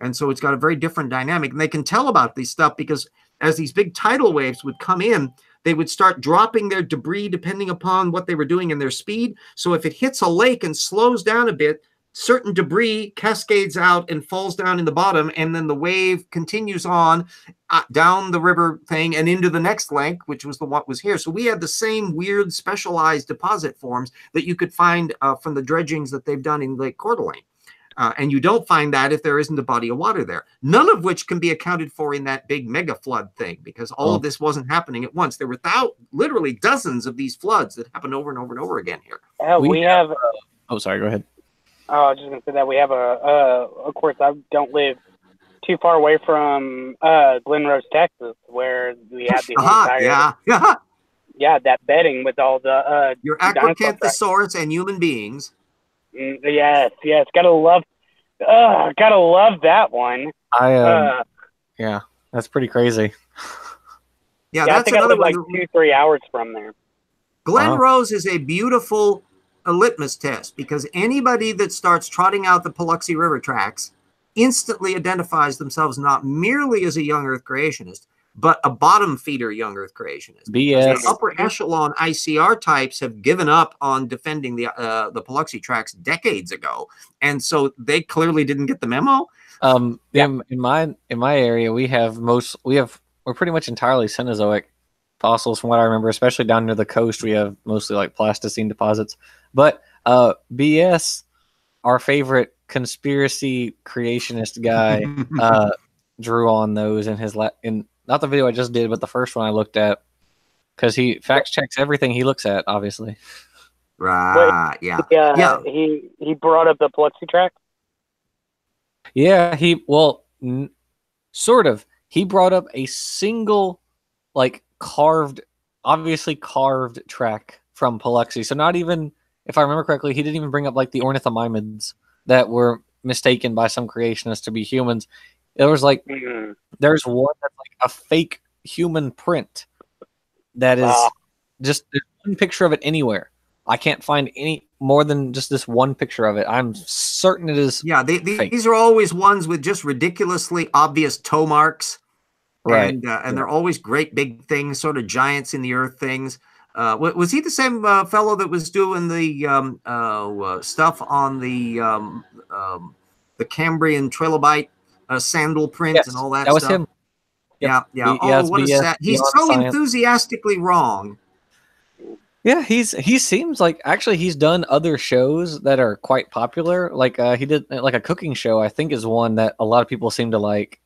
And so it's got a very different dynamic. And they can tell about this stuff because as these big tidal waves would come in, they would start dropping their debris depending upon what they were doing and their speed. So if it hits a lake and slows down a bit, certain debris cascades out and falls down in the bottom, and then the wave continues on down the river thing and into the next lake, which was what was here. So we had the same weird specialized deposit forms that you could find from the dredgings that they've done in Lake Coeur d'Alene. And you don't find that if there isn't a body of water there, none of which can be accounted for in that big mega flood thing, because all of this wasn't happening at once. There were literally dozens of these floods that happened over and over and over again here. We have oh, sorry, go ahead. I was just going to say that we have of course, I don't live too far away from Glen Rose, Texas, where we have the entire, that bedding with all the your Acrocanthosaurus and human beings. Yes, gotta love that one. Yeah, that's pretty crazy. That's I think another I live one. like 2-3 hours from there. Glen Rose is a beautiful litmus test because anybody that starts trotting out the Paluxy River tracks instantly identifies themselves not merely as a young Earth creationist, but a bottom feeder young Earth creationist. BS. The upper echelon ICR types have given up on defending the Paluxy tracks decades ago, and so they clearly didn't get the memo. In my area, we're pretty much entirely Cenozoic fossils from what I remember, especially down near the coast. We have mostly like Pleistocene deposits. But BS, our favorite conspiracy creationist guy, drew on those in his not the video I just did, but the first one I looked at, because he fact checks everything he looks at, obviously. Right. He brought up the Paluxy track. Yeah, sort of. He brought up a single, obviously carved track from Paluxy. So not even, if I remember correctly, he didn't even bring up like the ornithomimids that were mistaken by some creationists to be humans. It was like, there's one that's like a fake human print that is just, there's one picture of it anywhere. I can't find any more than just this one picture of it. I'm certain it is. Yeah, these are always ones with just ridiculously obvious toe marks. Right. And they're always great big things, sort of giants in the earth things. Was he the same fellow that was doing the stuff on the Cambrian trilobite sandal print and all that stuff? That was him. Yep. Yeah. What a sad. He's so science. Enthusiastically wrong. Yeah, he seems like actually he's done other shows that are quite popular. Like he did like a cooking show, I think is one that a lot of people seem to like.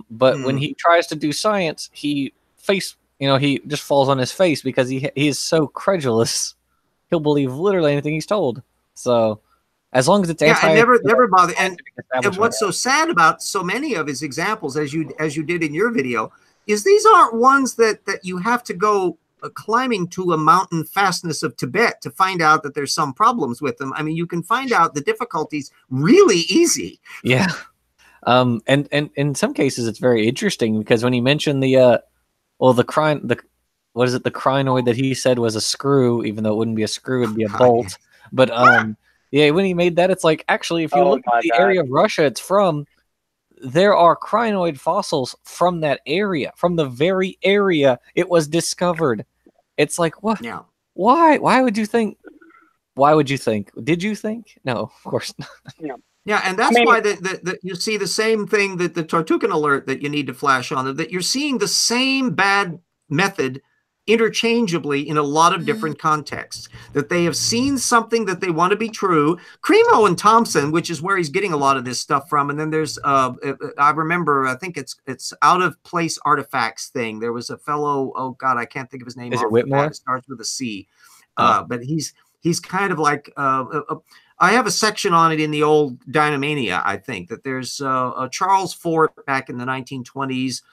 But when he tries to do science, he just falls on his face because he is so credulous. He'll believe literally anything he's told. So as long as it's and never bother. And what's so sad about so many of his examples, as you did in your video, is these aren't ones that you have to go climbing to a mountain fastness of Tibet to find out that there's some problems with them. I mean, you can find out the difficulties really easy. Yeah. And in some cases it's very interesting because when he mentioned the crinoid that he said was a screw, even though it wouldn't be a screw, it'd be a bolt. But yeah, when he made that, it's like, actually, if you look at the area of Russia it's from, there are crinoid fossils from that area, from the very area it was discovered. It's like, what? Yeah. Why would you think? Why would you think? Did you think? No, of course not. Yeah. Yeah, and that's why you see the same thing, that the Tortugan alert that you need to flash on, that you're seeing the same bad method interchangeably in a lot of different contexts, that they have seen something that they want to be true. Cremo and Thompson, which is where he's getting a lot of this stuff from. And then there's, I remember, I think it's Out of Place Artifacts thing. There was a fellow, oh God, I can't think of his name. Is it Whitmore? It starts with a C. But he's kind of like, I have a section on it in the old Dynamania, I think, that there's Charles Fort back in the 1920s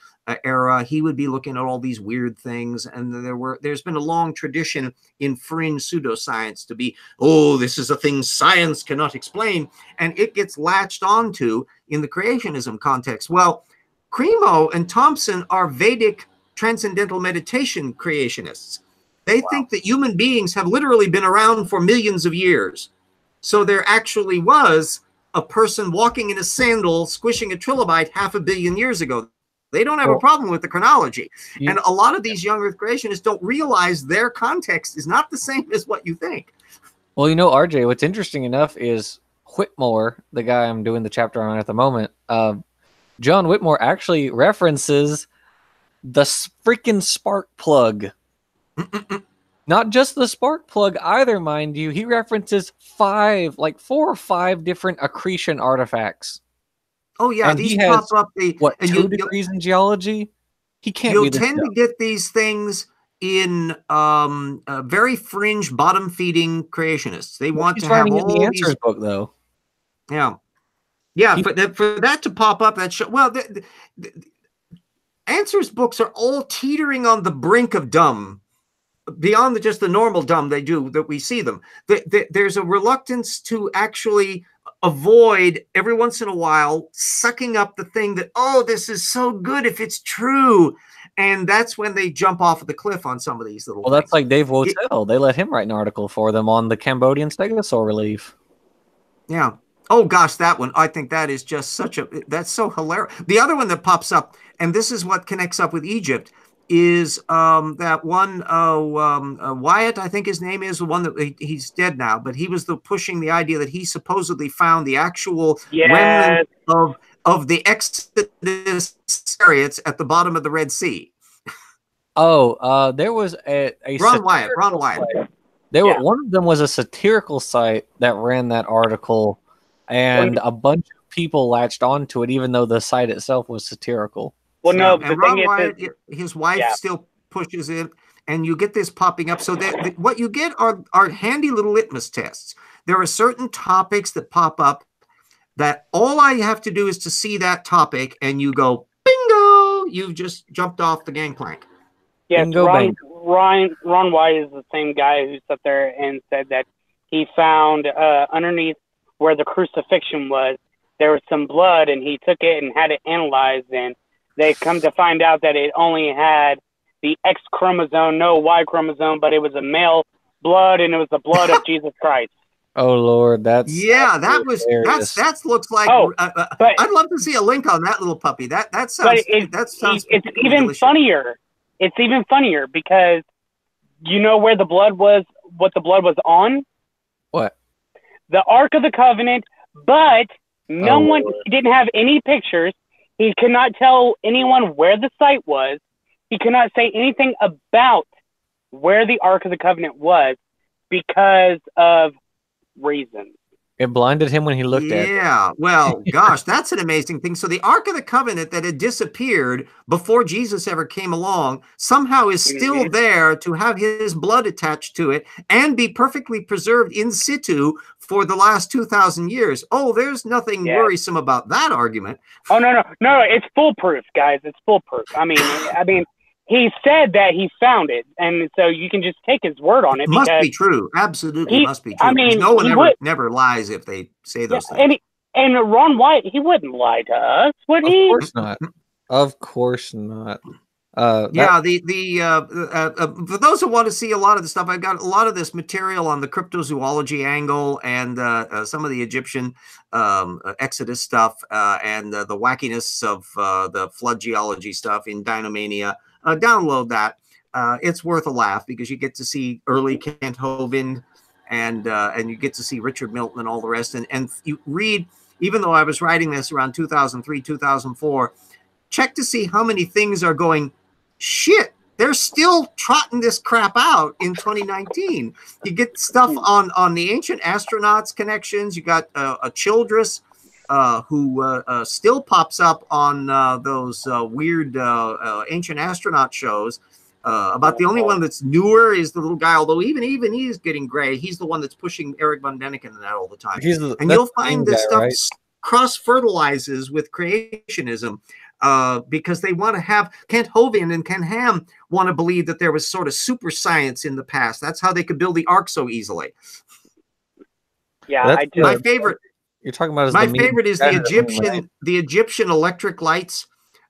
era. He would be looking at all these weird things. And there's been a long tradition in fringe pseudoscience to be, oh, this is a thing science cannot explain. And it gets latched onto in the creationism context. Well, Cremo and Thompson are Vedic transcendental meditation creationists. They think that human beings have literally been around for millions of years. So there actually was a person walking in a sandal, squishing a trilobite 500 million years ago. They don't have a problem with the chronology. And a lot of these young Earth creationists don't realize their context is not the same as what you think. Well, RJ, what's interesting enough is Whitmore, the guy I'm doing the chapter on at the moment, John Whitmore actually references the freaking spark plug. Not just the spark plug either, mind you. He references 4 or 5 different accretion artifacts. Oh yeah, and these pop up. 2 degrees in geology? He can't. You'll tend to get these things in very fringe, bottom-feeding creationists. They want to have all the Answers book, though. Yeah, for that to pop up, the Answers books are all teetering on the brink of dumb. Beyond just the normal dumb they do that we see them. There's a reluctance to actually avoid every once in a while sucking up the thing that, oh, this is so good if it's true. And that's when they jump off of the cliff on some of these little things. That's like Dave Wotel. They let him write an article for them on the Cambodian stegosaur relief. Yeah. Oh gosh, that one. I think that is just that's so hilarious. The other one that pops up, and this is what connects up with Egypt, is that one Wyatt, I think his name is, the one that he's dead now, but he was pushing the idea that he supposedly found the actual remnant of the Exodus chariots at the bottom of the Red Sea. There was a Ron Wyatt. One of them was a satirical site that ran that article, and a bunch of people latched onto it, even though the site itself was satirical. Well, no, and Ron Wyatt, his wife still pushes it, and you get this popping up. So what you get are handy little litmus tests. There are certain topics that pop up that all I have to do is to see that topic, and you go, bingo! You've just jumped off the gangplank. Yes, Ron Wyatt is the same guy who sat there and said that he found underneath where the crucifixion was, there was some blood, and he took it and had it analyzed, and they come to find out that it only had the X chromosome, no Y chromosome, but it was a male blood, and it was the blood of Jesus Christ. Oh Lord, that looks like. But I'd love to see a link on that little puppy. That sounds. It's even delicious. Funnier. It's even funnier because you know where the blood was. What the blood was on? What? The Ark of the Covenant, but no one didn't have any pictures. He could not tell anyone where the site was. He could not say anything about where the Ark of the Covenant was because of reasons. It blinded him when he looked at it. Yeah, well, gosh, that's an amazing thing. So the Ark of the Covenant that had disappeared before Jesus ever came along somehow is still there to have his blood attached to it and be perfectly preserved in situ for the last 2,000 years. Oh, there's nothing worrisome about that argument. Oh, no, it's foolproof, guys. It's foolproof. I mean, he said that he found it, and so you can just take his word on it. It must be true. Absolutely must be true. I mean, no one never lies if they say those things. And Ron White, he wouldn't lie to us, would he? Of course not. Of course not. For those who want to see a lot of the stuff, I've got a lot of this material on the cryptozoology angle and some of the Egyptian Exodus stuff and the wackiness of the flood geology stuff in Dinomania. Download that. It's worth a laugh because you get to see early Kent Hovind and you get to see Richard Milton and all the rest. And you read, even though I was writing this around 2003, 2004, check to see how many things are going, shit, they're still trotting this crap out in 2019. You get stuff on the ancient astronauts connections. You got a Childress who still pops up on those weird ancient astronaut shows. About the only one that's newer is the little guy, although even he's getting gray. He's the one that's pushing Eric Von Däniken and that all the time. And you'll find this stuff cross-fertilizes with creationism because they want to have Kent Hovind and Ken Ham want to believe that there was sort of super science in the past. That's how they could build the Ark so easily. Yeah, my favorite. You're talking about my favorite is the Egyptian electric lights.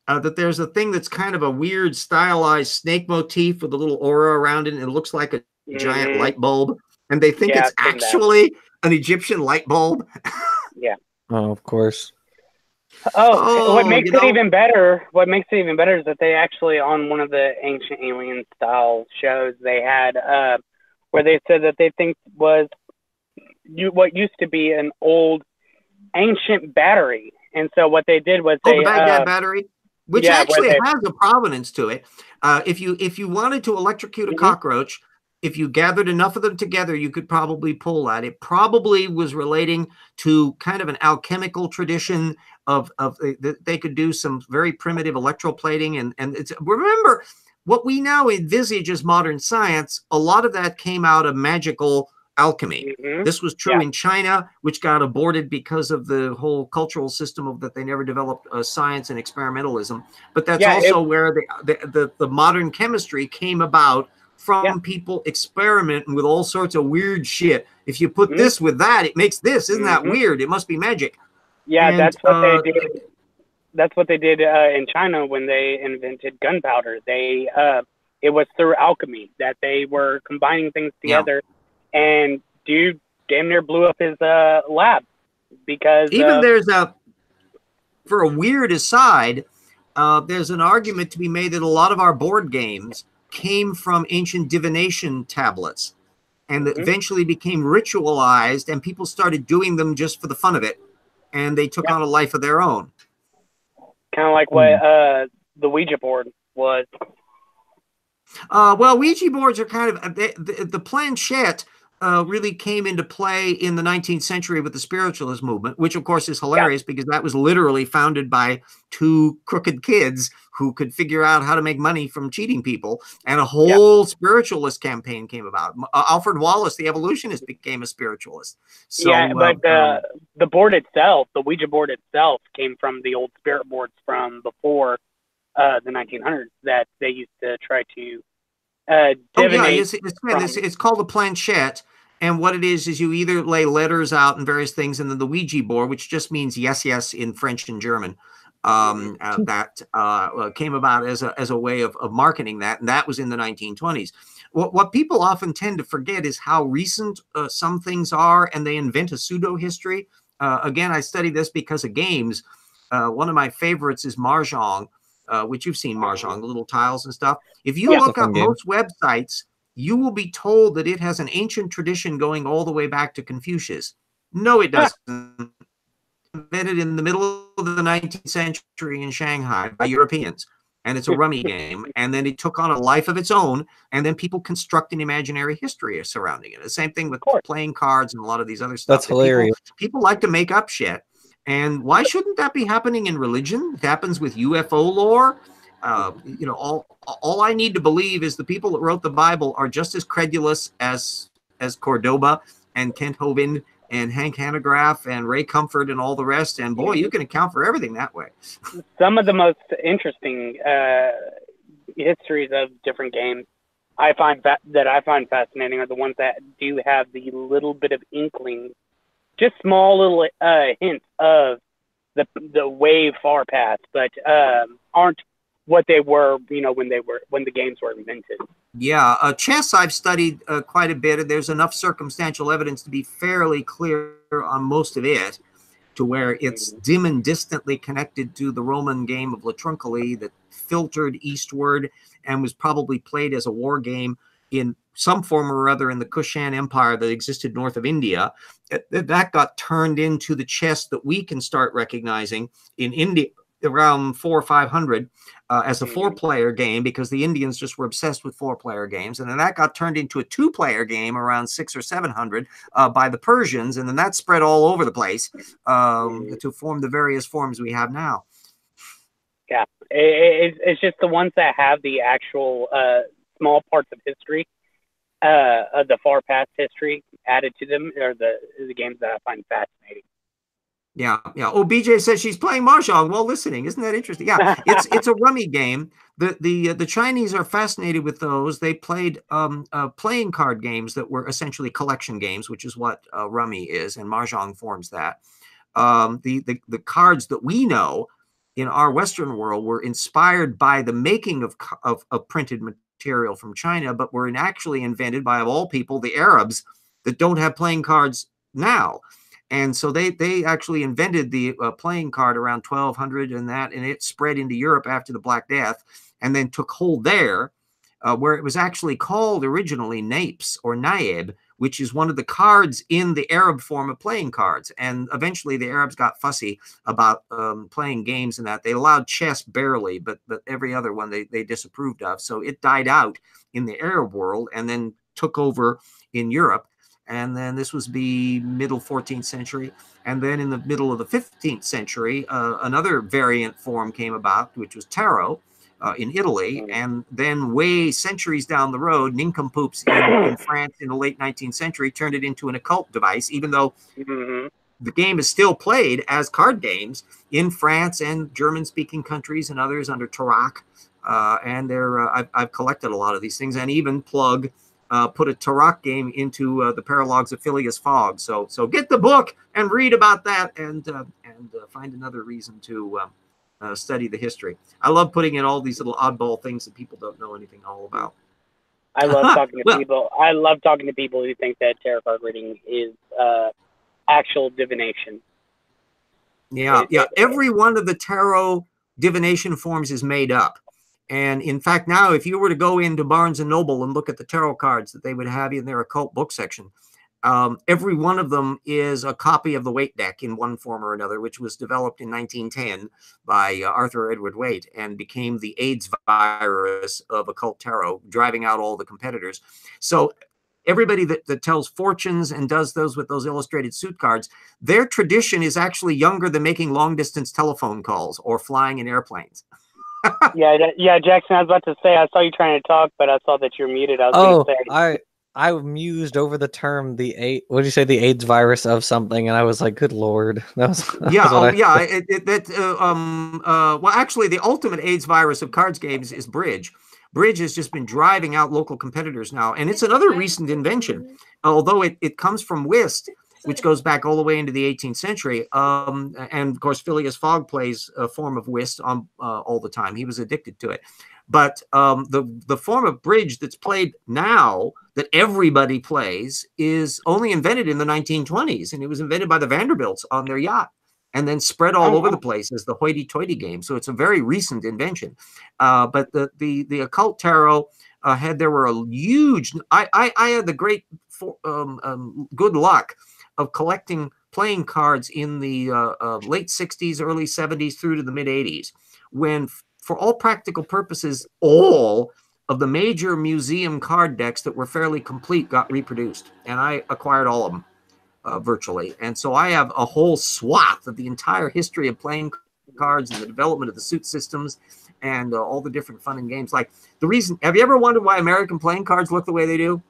That there's a thing that's kind of a weird stylized snake motif with a little aura around it, and it looks like a giant light bulb, and they think it's actually an Egyptian light bulb. Yeah. Oh, of course. What makes it even better? What makes it even better is that they actually, on one of the Ancient Alien style shows, they had where they said that they think was what used to be an old ancient battery, and so what they did was the Baghdad battery. Which actually has a provenance to it. If you wanted to electrocute a cockroach, if you gathered enough of them together, you could probably pull that. It probably was relating to kind of an alchemical tradition of they could do some very primitive electroplating. And it's, remember, what we now envisage as modern science, a lot of that came out of magical alchemy. This was true in China, which got aborted because of the whole cultural system of that they never developed science and experimentalism. But that's also where the modern chemistry came about from people experimenting with all sorts of weird shit. If you put this with that, it makes this. Isn't that weird? It must be magic. Yeah, and that's what they did. That's what they did in China when they invented gunpowder. It was through alchemy that they were combining things together. And dude damn near blew up his lab because there's for a weird aside, there's an argument to be made that a lot of our board games came from ancient divination tablets and that eventually became ritualized, and people started doing them just for the fun of it, and they took on a life of their own. Kind of like what the Ouija board was. Well, Ouija boards are kind of the planchette really came into play in the 19th century with the spiritualist movement, which of course is hilarious because that was literally founded by two crooked kids who could figure out how to make money from cheating people, and a whole spiritualist campaign came about. Alfred Wallace, the evolutionist, became a spiritualist. So, but the board itself, the Ouija board itself, came from the old spirit boards from before the 1900s that they used to try to divinate. It's called a planchette, and what it is you either lay letters out and various things, and then the Ouija board, which just means yes, yes in French and German, that came about as a way of marketing that, and that was in the 1920s. What people often tend to forget is how recent some things are, and they invent a pseudo-history. Again, I study this because of games. One of my favorites is Mahjong, which you've seen Mahjong, the little tiles and stuff. If you look up most websites, you will be told that it has an ancient tradition going all the way back to Confucius. No, it doesn't. Invented in the middle of the 19th century in Shanghai by Europeans. and it's a rummy game. And then it took on a life of its own, and then people construct an imaginary history surrounding it. The same thing with playing cards and a lot of these other stuff. That's hilarious. People like to make up shit. And why shouldn't that be happening in religion? It happens with UFO lore. You know, all I need to believe is the people that wrote the Bible are just as credulous as Cordoba and Kent Hovind and Hank Hanegraaff and Ray Comfort and all the rest. And boy, you can account for everything that way. Some of the most interesting histories of different games I find fascinating are the ones that do have the little bit of inkling, just small little hints of the way far past, but aren't what they were, you know, when the games were invented. Yeah, chess I've studied quite a bit. There's enough circumstantial evidence to be fairly clear on most of it, to where it's dim and distantly connected to the Roman game of La Truncoli that filtered eastward and was probably played as a war game in some form or other in the Kushan Empire that existed north of India. That got turned into the chess that we can start recognizing in India around 400 or 500 as a 4-player game, because the Indians just were obsessed with 4-player games. And then that got turned into a 2-player game around 600 or 700 by the Persians. And then that spread all over the place to form the various forms we have now. Yeah, it's just the ones that have the actual small parts of history, of the far past history added to them, are the games that I find fascinating. Yeah, yeah. Oh, BJ says she's playing Mahjong while listening. Isn't that interesting? Yeah, it's a rummy game. The Chinese are fascinated with those. They played playing card games that were essentially collection games, which is what rummy is, and Mahjong forms that. The cards that we know in our Western world were inspired by the making of printed material from China, but were actually invented by, of all people, the Arabs that don't have playing cards now. And so they actually invented the playing card around 1200 and it spread into Europe after the Black Death, and then took hold there, where it was actually called originally napes or naib, which is one of the cards in the Arab form of playing cards. And eventually the Arabs got fussy about playing games and that. They allowed chess barely, but every other one they disapproved of. So it died out in the Arab world and then took over in Europe. And then this was the middle 14th century. And then in the middle of the 15th century, another variant form came about, which was tarot in Italy. And then way centuries down the road, nincompoops in France in the late 19th century turned it into an occult device, even though the game is still played as card games in France and German-speaking countries and others under Tarak. And I've collected a lot of these things, and even Plug put a Tarak game into the Paralogs of Phileas Fogg. So get the book and read about that, and find another reason to study the history. I love putting in all these little oddball things that people don't know anything all about. I love talking to people. I love talking to people who think that tarot card reading is actual divination. Yeah, every one of the tarot divination forms is made up. And in fact, now, if you were to go into Barnes & Noble and look at the tarot cards that they would have in their occult book section, every one of them is a copy of the Waite deck in one form or another, which was developed in 1910 by Arthur Edward Waite and became the AIDS virus of occult tarot, driving out all the competitors. So everybody that tells fortunes and does those with those illustrated suit cards, their tradition is actually younger than making long-distance telephone calls or flying in airplanes. Yeah, Jackson, I was about to say, I saw you trying to talk, but I saw that you're muted. I was going to say. I mused over the term what did you say, the AIDS virus of something, and I was like, good Lord. That was well, actually, the ultimate AIDS virus of cards games is bridge. Bridge has just been driving out local competitors now, and it's another recent invention, although it comes from whist, which goes back all the way into the 18th century. And of course, Phileas Fogg plays a form of whist all the time. He was addicted to it. But the form of bridge that's played now, that everybody plays, is only invented in the 1920s. And it was invented by the Vanderbilts on their yacht, and then spread all over the place as the hoity-toity game. So it's a very recent invention. But the occult tarot there were a huge. I had the great good luck of collecting playing cards in the late 60s, early 70s through to the mid 80s, when for all practical purposes, all of the major museum card decks that were fairly complete got reproduced, and I acquired all of them virtually. And so I have a whole swath of the entire history of playing cards and the development of the suit systems and all the different fun and games. Like the reason, have you ever wondered why American playing cards look the way they do?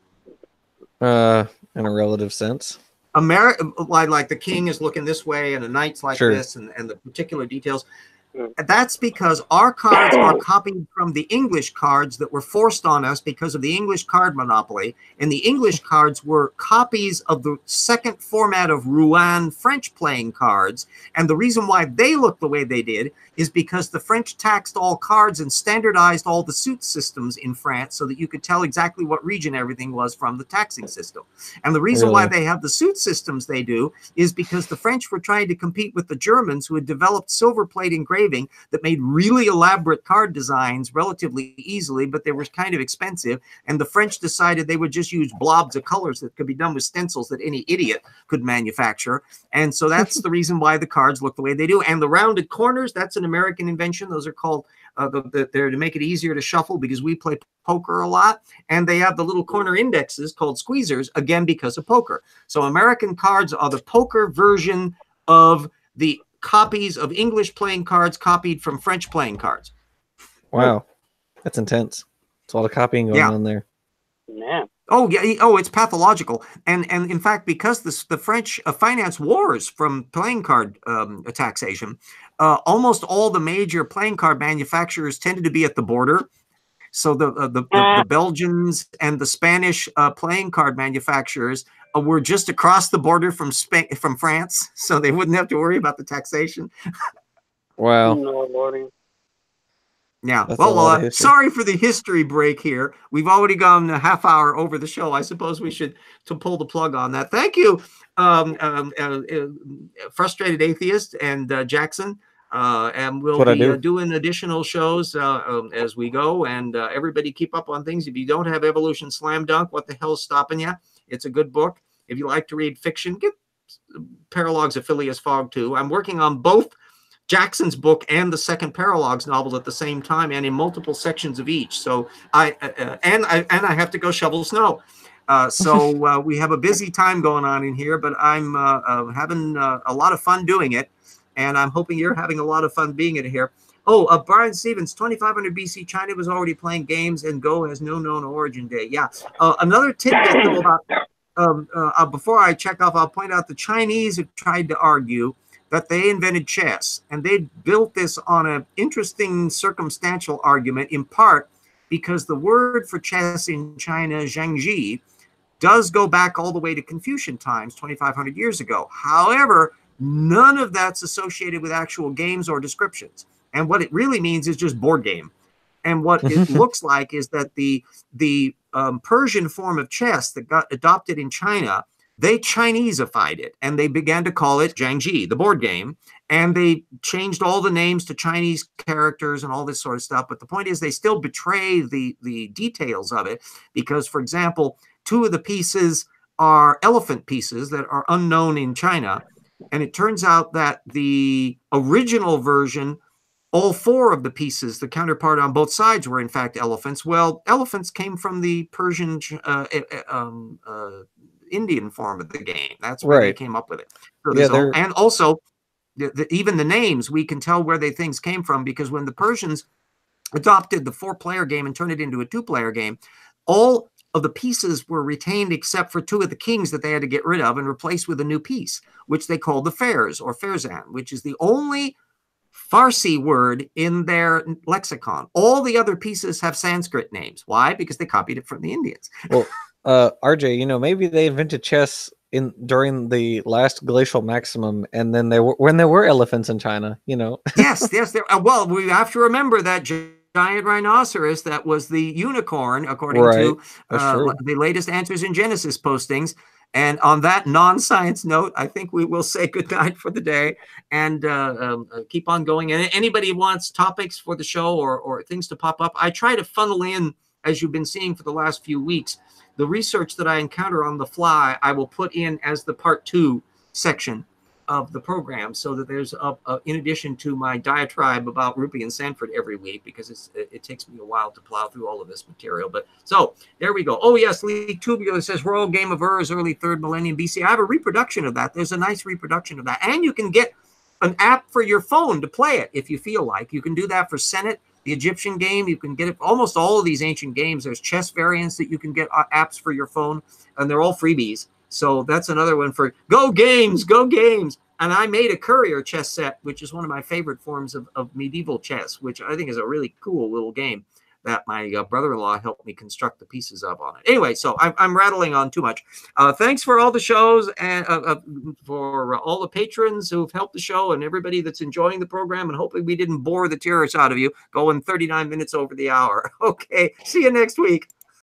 In a relative sense. Like the king is looking this way and the knight's like this, and the particular details. That's because our cards are copied from the English cards that were forced on us because of the English card monopoly. And the English cards were copies of the second format of Rouen French playing cards. And the reason why they look the way they did is because the French taxed all cards and standardized all the suit systems in France so that you could tell exactly what region everything was from the taxing system. And the reason why they have the suit systems they do is because the French were trying to compete with the Germans, who had developed silver plate engraving that made really elaborate card designs relatively easily, but they were kind of expensive. And the French decided they would just use blobs of colors that could be done with stencils that any idiot could manufacture. And so that's the reason why the cards look the way they do. And the rounded corners, that's an American invention. Those are called, they're to make it easier to shuffle because we play poker a lot. And they have the little corner indexes called squeezers, again, because of poker. So American cards are the poker version of the copies of English playing cards copied from French playing cards. Wow. That's intense. It's a lot of copying going on there. Yeah. Oh, yeah. Oh, it's pathological. And in fact, because the French finance wars from playing card taxation, almost all the major playing card manufacturers tended to be at the border. So the Belgians and the Spanish playing card manufacturers were just across the border from France, so they wouldn't have to worry about the taxation. Wow. No, Lordy. Yeah. That's well, sorry for the history break here. We've already gone a half hour over the show. I suppose we should pull the plug on that. Thank you, Frustrated Atheist and Jackson. And we'll be doing additional shows as we go. And everybody keep up on things. If you don't have Evolution Slam Dunk, what the hell's stopping you? It's a good book. If you like to read fiction, get Paralogs of Phileas Fogg too. I'm working on both Jackson's book and the second Paralogs novel at the same time, and in multiple sections of each. So I have to go shovel snow. So we have a busy time going on in here, but I'm having a lot of fun doing it, and I'm hoping you're having a lot of fun being in here. Oh, Brian Stevens, 2500 BC, China was already playing games, and Go has no known origin day. Yeah. Another tidbit though about before I check off, I'll point out the Chinese have tried to argue that they invented chess, and they built this on an interesting circumstantial argument, in part because the word for chess in China, zhangji, does go back all the way to Confucian times, 2,500 years ago. However, none of that's associated with actual games or descriptions. And what it really means is just board game. And what it looks like is that the Persian form of chess that got adopted in China, they Chineseified it, and they began to call it Zhangji, the board game, and they changed all the names to Chinese characters and all this sort of stuff. But the point is they still betray the details of it because, for example, two of the pieces are elephant pieces that are unknown in China. And it turns out that the original version, all four of the pieces, the counterpart on both sides, were in fact elephants. Well, elephants came from the Persian Indian form of the game. That's where they came up with it. So and also, even the names, we can tell where things came from, because when the Persians adopted the 4-player game and turned it into a 2-player game, all of the pieces were retained except for 2 of the kings that they had to get rid of and replaced with a new piece, which they called the Fairs, or Fairzan, which is the only Farsi word in their lexicon. All the other pieces have Sanskrit names. Why? Because they copied it from the Indians. Well, RJ, maybe they invented chess during the last glacial maximum, and then when there were elephants in China. Yes. Well, we have to remember that giant rhinoceros that was the unicorn, according to the latest Answers in Genesis postings. And on that non-science note, I think we will say goodnight for the day and keep on going. And anybody wants topics for the show or things to pop up, I try to funnel in, as you've been seeing for the last few weeks, the research that I encounter on the fly, I will put in as the part 2 section. of the program, so that there's in addition to my diatribe about Rupe and Sanford every week, because it takes me a while to plow through all of this material. But so there we go. Oh yes, Lee Tubular says Royal Game of Ur is early 3rd millennium BC. I have a reproduction of that. There's a nice reproduction of that, and you can get an app for your phone to play it if you feel like. You can do that for Senate, the Egyptian game. You can get it. Almost all of these ancient games, there's chess variants that you can get apps for your phone, and they're all freebies. So that's another one for go games, go games. And I made a courier chess set, which is one of my favorite forms of medieval chess, which I think is a really cool little game that my brother-in-law helped me construct the pieces of on it. Anyway, so I'm rattling on too much. Thanks for all the shows and for all the patrons who've helped the show and everybody that's enjoying the program. And hopefully we didn't bore the tears out of you going 39 minutes over the hour. Okay, see you next week.